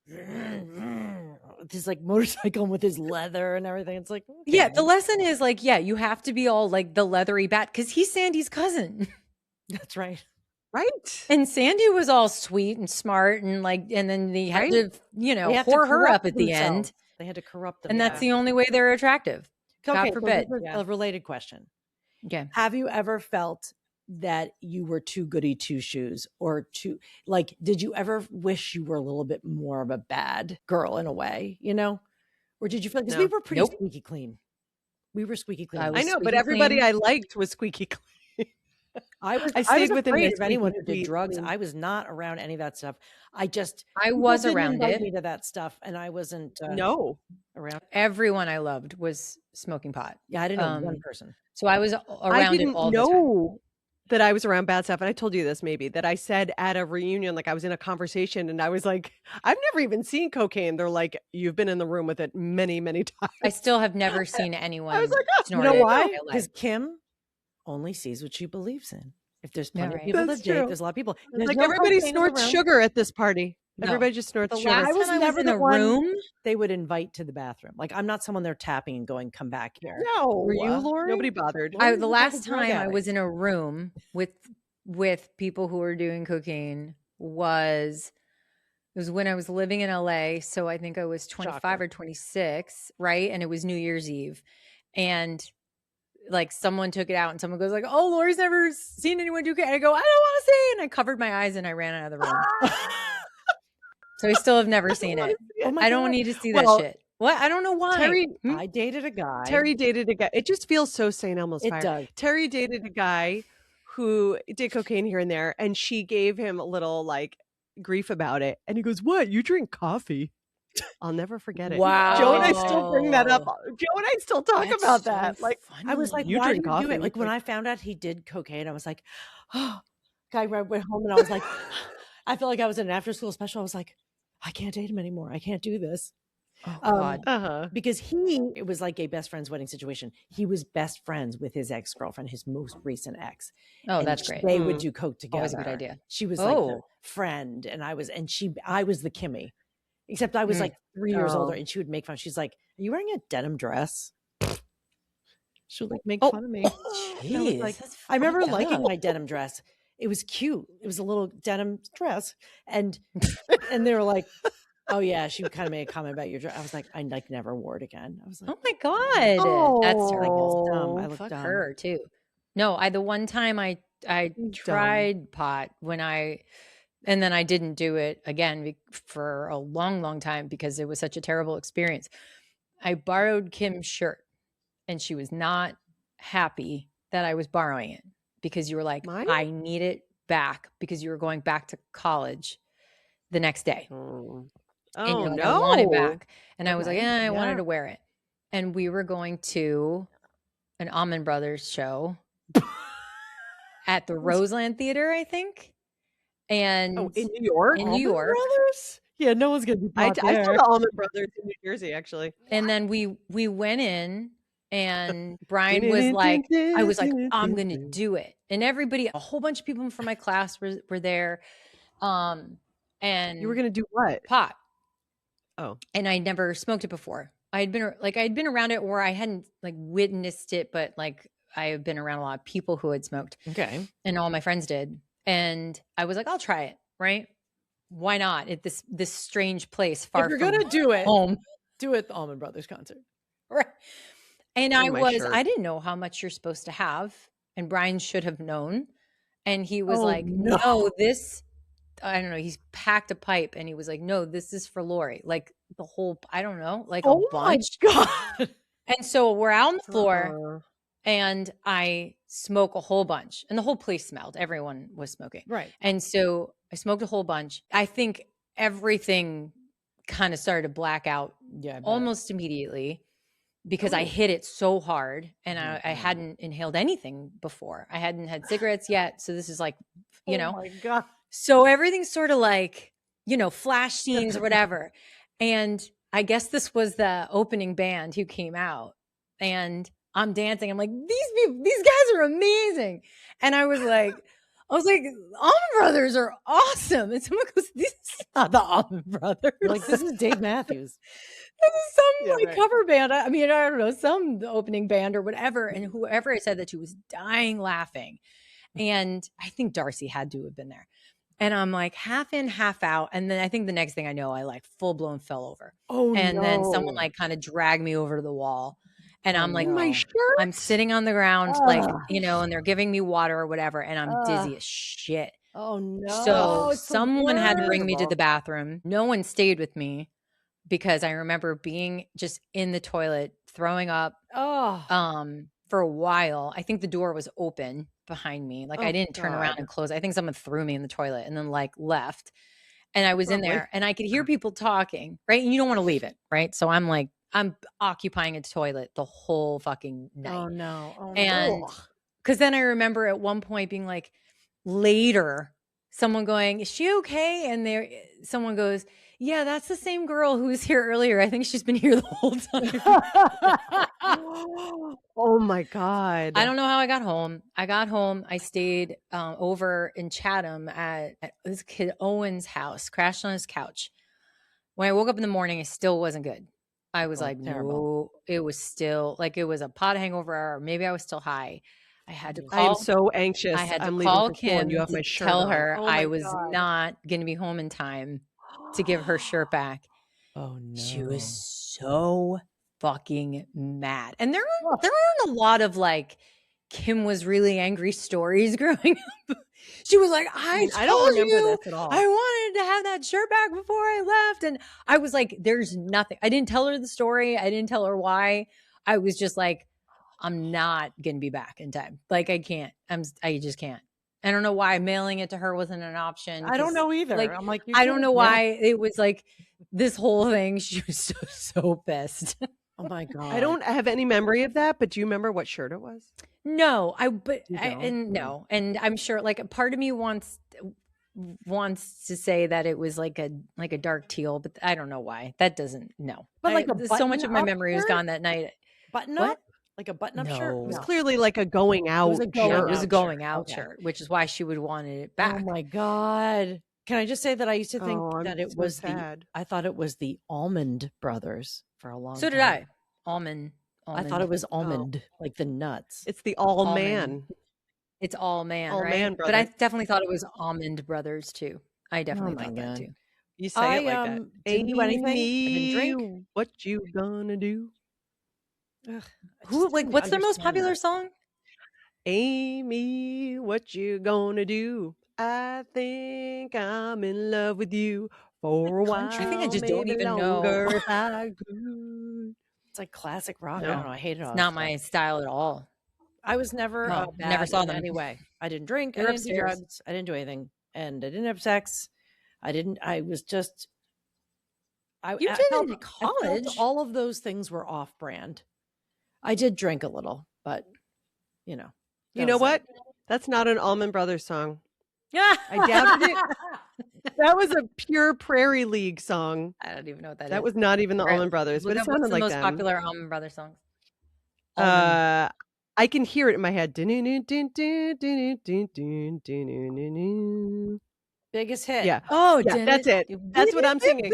His like motorcycle with his leather and everything. It's like, okay. Yeah, the lesson is like, you have to be all like the leathery bat because he's Sandy's cousin. That's right. Right. And Sandy was all sweet and smart and like, and then they had to, whore her up at the end. They had to corrupt them. And that's the only way they're attractive. Okay, God forbid. So a related question. Okay. Have you ever felt that you were too goody two shoes or too like, did you ever wish you were a little bit more of a bad girl in a way, or did you feel because we were pretty squeaky clean? We were squeaky clean. I know, but everybody I liked was squeaky clean. I stayed with anyone who did drugs. I was not around any of that stuff. I was around it. Me to that stuff, and I wasn't around. Everyone I loved was smoking pot. Yeah, I didn't know one person. So I was around it all the time. That I was around bad stuff. And I told you this maybe, that I said at a reunion, like I was in a conversation and I was like, I've never even seen cocaine. They're like, you've been in the room with it many, many times. I still have never seen anyone. I was like, you know why? Because Kim only sees what she believes in. If there's plenty of people that date, there's a lot of people. Like everybody snorts sugar at this party. No. Everybody just snorts sugar. I was never in a room they would invite to the bathroom. Like I'm not someone they're tapping and going, come back here. No. Were you, Lori? Nobody bothered. The last time I was in a room with people who were doing cocaine was when I was living in LA. So I think I was 25 or 26, right? And it was New Year's Eve. And like someone took it out and someone goes like, oh, Lori's never seen anyone do cocaine. I go, I don't want to see. And I covered my eyes and I ran out of the room. So I still have never seen it. Oh my I don't God. need to see that Well, shit. What? I don't know why. Terri, I dated a guy. Terri dated a guy. It just feels so St. Elmo's It Fire. does. Terri dated a guy who did cocaine here and there, and she gave him a little like grief about it. And he goes, "What? You drink coffee?" I'll never forget it. Wow. Joe and I still bring that up. Joe and I still talk That's about so that. Like, I was like, You why drink do you do coffee? it? Like when I found out he did cocaine, I was like, oh, I went home and I was like, I felt like I was in an after school special. I was like, I can't date him anymore. I can't do this. Oh, God. Because it was like a best friend's wedding situation. He was best friends with his ex-girlfriend, his most recent ex. Oh, And that's great. They would do coke together. Always a good idea. She was like the Oh. friend, and I was the Kimmy. Except I was like 3 years older, Oh. and she would make fun. She's like, "Are you wearing a denim dress?" She would like make Oh. fun of me. And I was like, Jeez. I remember fucked liking up. my denim dress. It was cute. It was a little denim dress, and they were like, "Oh yeah," she kind of made a comment about your dress. I was like, I like never wore it again. I was like, Oh my God. That's I terrible. look dumb. I Oh, look Fuck dumb. her too. No, the one time I Dumb. tried pot and then I didn't do it again for a long, long time because it was such a terrible experience. I borrowed Kim's shirt and she was not happy that I was borrowing it because you were like, Mine? I need it back because you were going back to college the next day. Oh, And you're like, no! I want it back. And I was like, Okay, I wanted yeah. to wear it. And we were going to an Allman Brothers show at the Roseland Theater, I think. And Oh, in New York? in New York. Brothers? Yeah, no one's gonna be I pot saw there. the Allman Brothers in New Jersey, actually. And then we went in and Brian was like, I was like, I'm going to do it. And a whole bunch of people from my class were there. And You were gonna do what? pot. Oh. And I never smoked it before. I'd been around it or I hadn't like witnessed it, but like I have been around a lot of people who had smoked Okay. and all my friends did. And I was like, I'll try it. Right. Why not at this strange place far If you're from gonna do it, home. do it at the Allman Brothers concert. Right. And Oh, my shirt. I didn't know how much you're supposed to have. And Brian should have known. And he was Oh, like, no. no, I don't know. He's packed a pipe and he was like, no, this is for Lori. Like the whole, I don't know, like a bunch. God. And so we're out on the floor Uh-uh. and I smoke a whole bunch and the whole place smelled. Everyone was smoking. Right. And so I smoked a whole bunch. I think everything kind of started to black out Yeah. I bet. almost immediately because I hit it so hard and I Mhm. hadn't inhaled anything before. I hadn't had cigarettes yet. So this is like, you know, Oh my God. so everything's sort of like, flash scenes or whatever. And I guess this was the opening band who came out and I'm dancing. I'm like, these guys are amazing. And I was like, Allman Brothers are awesome. And someone goes, this is not the Allman Brothers. You're like, this is Dave Matthews. This is some Yeah, like right. cover band. I mean, I don't know, some opening band or whatever. And whoever said that, she was dying laughing. And I think Darcy had to have been there. And I'm like half in, half out. And then I think the next thing I know, I like full blown fell over. Oh And no. then someone like kind of dragged me over to the wall. And Oh, I'm like, no. My shirt. I'm sitting on the ground, like, Ugh. and they're giving me water or whatever. And I'm dizzy Ugh. as shit. Oh no. So It's the someone had to bring me to worst. the bathroom. No one stayed with me because I remember being just in the toilet, throwing up Oh. for a while. I think the door was open behind me. Like I Oh, didn't turn around God. and close. I think someone threw me in the toilet and then like left. And I was in Probably. there and I could hear people talking, right? And you don't want to leave it, right? So I'm like, I'm occupying a toilet the whole fucking night. Oh no. Oh And no. because then I remember at one point being like, later, someone going, "Is she okay?" And someone goes, "Yeah, that's the same girl who was here earlier. I think she's been here the whole time." Oh my God. I don't know how I got home. I stayed over in Chatham at this kid Owen's house, crashed on his couch. When I woke up in the morning, it still wasn't good. I was Oh, like, terrible. no, it was still like it was a pot hangover, or maybe I was still high. I had to I am call. so anxious. I had to I'm leaving call for school Kim and you have to my shirt tell on. her Oh my I was God. not going to be home in time to give her shirt back. Oh no. She was so fucking mad. And there aren't a lot of like Kim was really angry stories growing up. She was like, I don't remember you this at all. I wanted to have that shirt back before I left. And I was like, there's nothing. I didn't tell her the story. I didn't tell her why. I was just like, I'm not going to be back in time. Like, I can't. I just can't. I don't know why mailing it to her wasn't an option. I don't know either. Like, I'm like, I don't know why it was like this whole thing. She was so pissed. Oh my God. I don't have any memory of that, but do you remember what shirt it was? No, No. And I'm sure like a part of me wants to say that it was like a dark teal, but I don't know why. That doesn't But like so much of my button-up memory was shirt? gone that night. Button What? up? Like a button up shirt? No. It was clearly like a going out a going shirt. It was a shirt. going out Okay. shirt, which is why she would want it back. Oh my God. Can I just say that I used to think I'm that it so was sad. I thought it was the Almond Brothers for a long time. So did I. Almond. I thought it was almond, like the nuts. It's the all Almond. man. It's all man, All right? man But I brothers. definitely thought it was Almond Brothers too. I definitely my thought that God. too. You say it like I that. didn't do anything. I didn't drink. Amy, what you gonna do? Ugh, I Who just like didn't what's their most understand popular that. song? Amy, what you gonna do? I think I'm in love with you for a while. Country? I think I just don't maybe even know. longer if I could. It's like classic rock. I No. don't know. I hate it all. It's not my style at all. I was never No, bad never saw in them. any way. I didn't drink. They're I didn't do upstairs. drugs. I didn't do anything, and I didn't have sex. I was just. I You I did felt- it in I felt college. all of those things were off brand. I did drink a little, but you know. You that know was what? it. That's not an Allman Brothers song. I doubted it. That was a pure Prairie League song. I don't even know what that is. That was not even the Right. Allman Brothers, but it What's sounded the like most them. popular Almond Brothers songs? Almond. I can hear it in my head. Biggest hit. Yeah. Oh, Yeah, that's it. That's what I'm singing.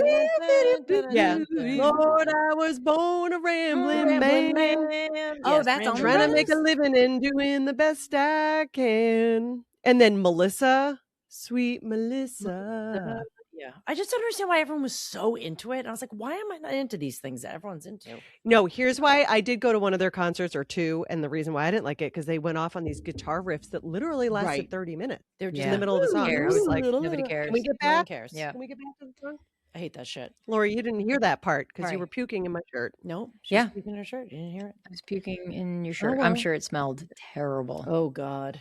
Yeah. Lord, I was born a rambling man. Oh, that's Almond Trying to make a Brothers? living and doing the best I can. And then Melissa, sweet Melissa. Yeah. I just don't understand why everyone was so into it. And I was like, why am I not into these things that everyone's into? No, here's why I did go to one of their concerts or two. And the reason why I didn't like it, because they went off on these guitar riffs that literally lasted Right. 30 minutes. They're just In the middle of the song. I cares? was like, Nobody cares. can we get No one back? cares. Yeah. Can we get back to the song? I hate that shit. Lori, you didn't hear that part because you Right. were puking in my shirt. No. Yeah. Speaking her shirt. You didn't hear it? I was puking in your shirt. well. I'm sure it smelled terrible. Oh God.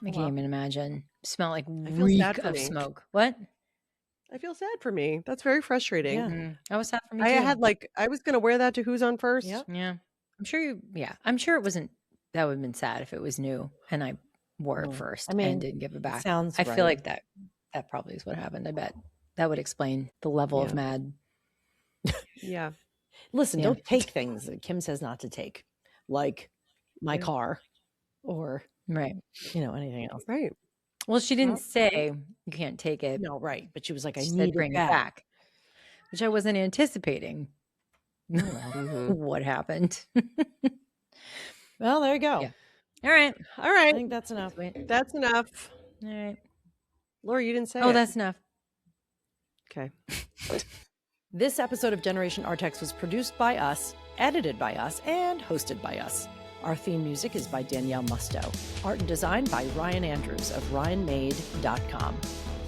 I can't well. even imagine. Smell like feel reek sad for of me. smoke. What? I feel sad for me. That's very frustrating. Yeah. I was sad for me I too. had I was going to wear that to Who's On First. Yep. Yeah. I'm sure it wasn't, that would have been sad if it was new and I wore it Mm. first I mean, and didn't give it back. Sounds I right. feel like that probably is what happened. I bet that would explain the level of Yeah. mad. Yeah. Listen, Yeah. don't take things that Kim says not to take, like my Yeah. car or, Right. anything else. Right. Well, she didn't Well, say you can't take it. No, right. But she was like, I She need said bring it back. which I wasn't anticipating. Mhm. What happened? Well, there you go. Yeah. All right. All I right. think that's enough. Sweet. That's enough. All right. Lori, you didn't say Oh, it. that's enough. Okay. This episode of Generation Artax was produced by us, edited by us, and hosted by us. Our theme music is by Danielle Musto. Art and design by Ryan Andrews of ryanmade.com.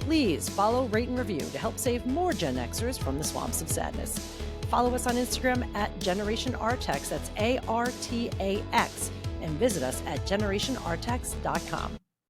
Please follow, rate, and review to help save more Gen Xers from the swamps of sadness. Follow us on Instagram at Generation Artax, that's ARTAX, and visit us at generationartax.com.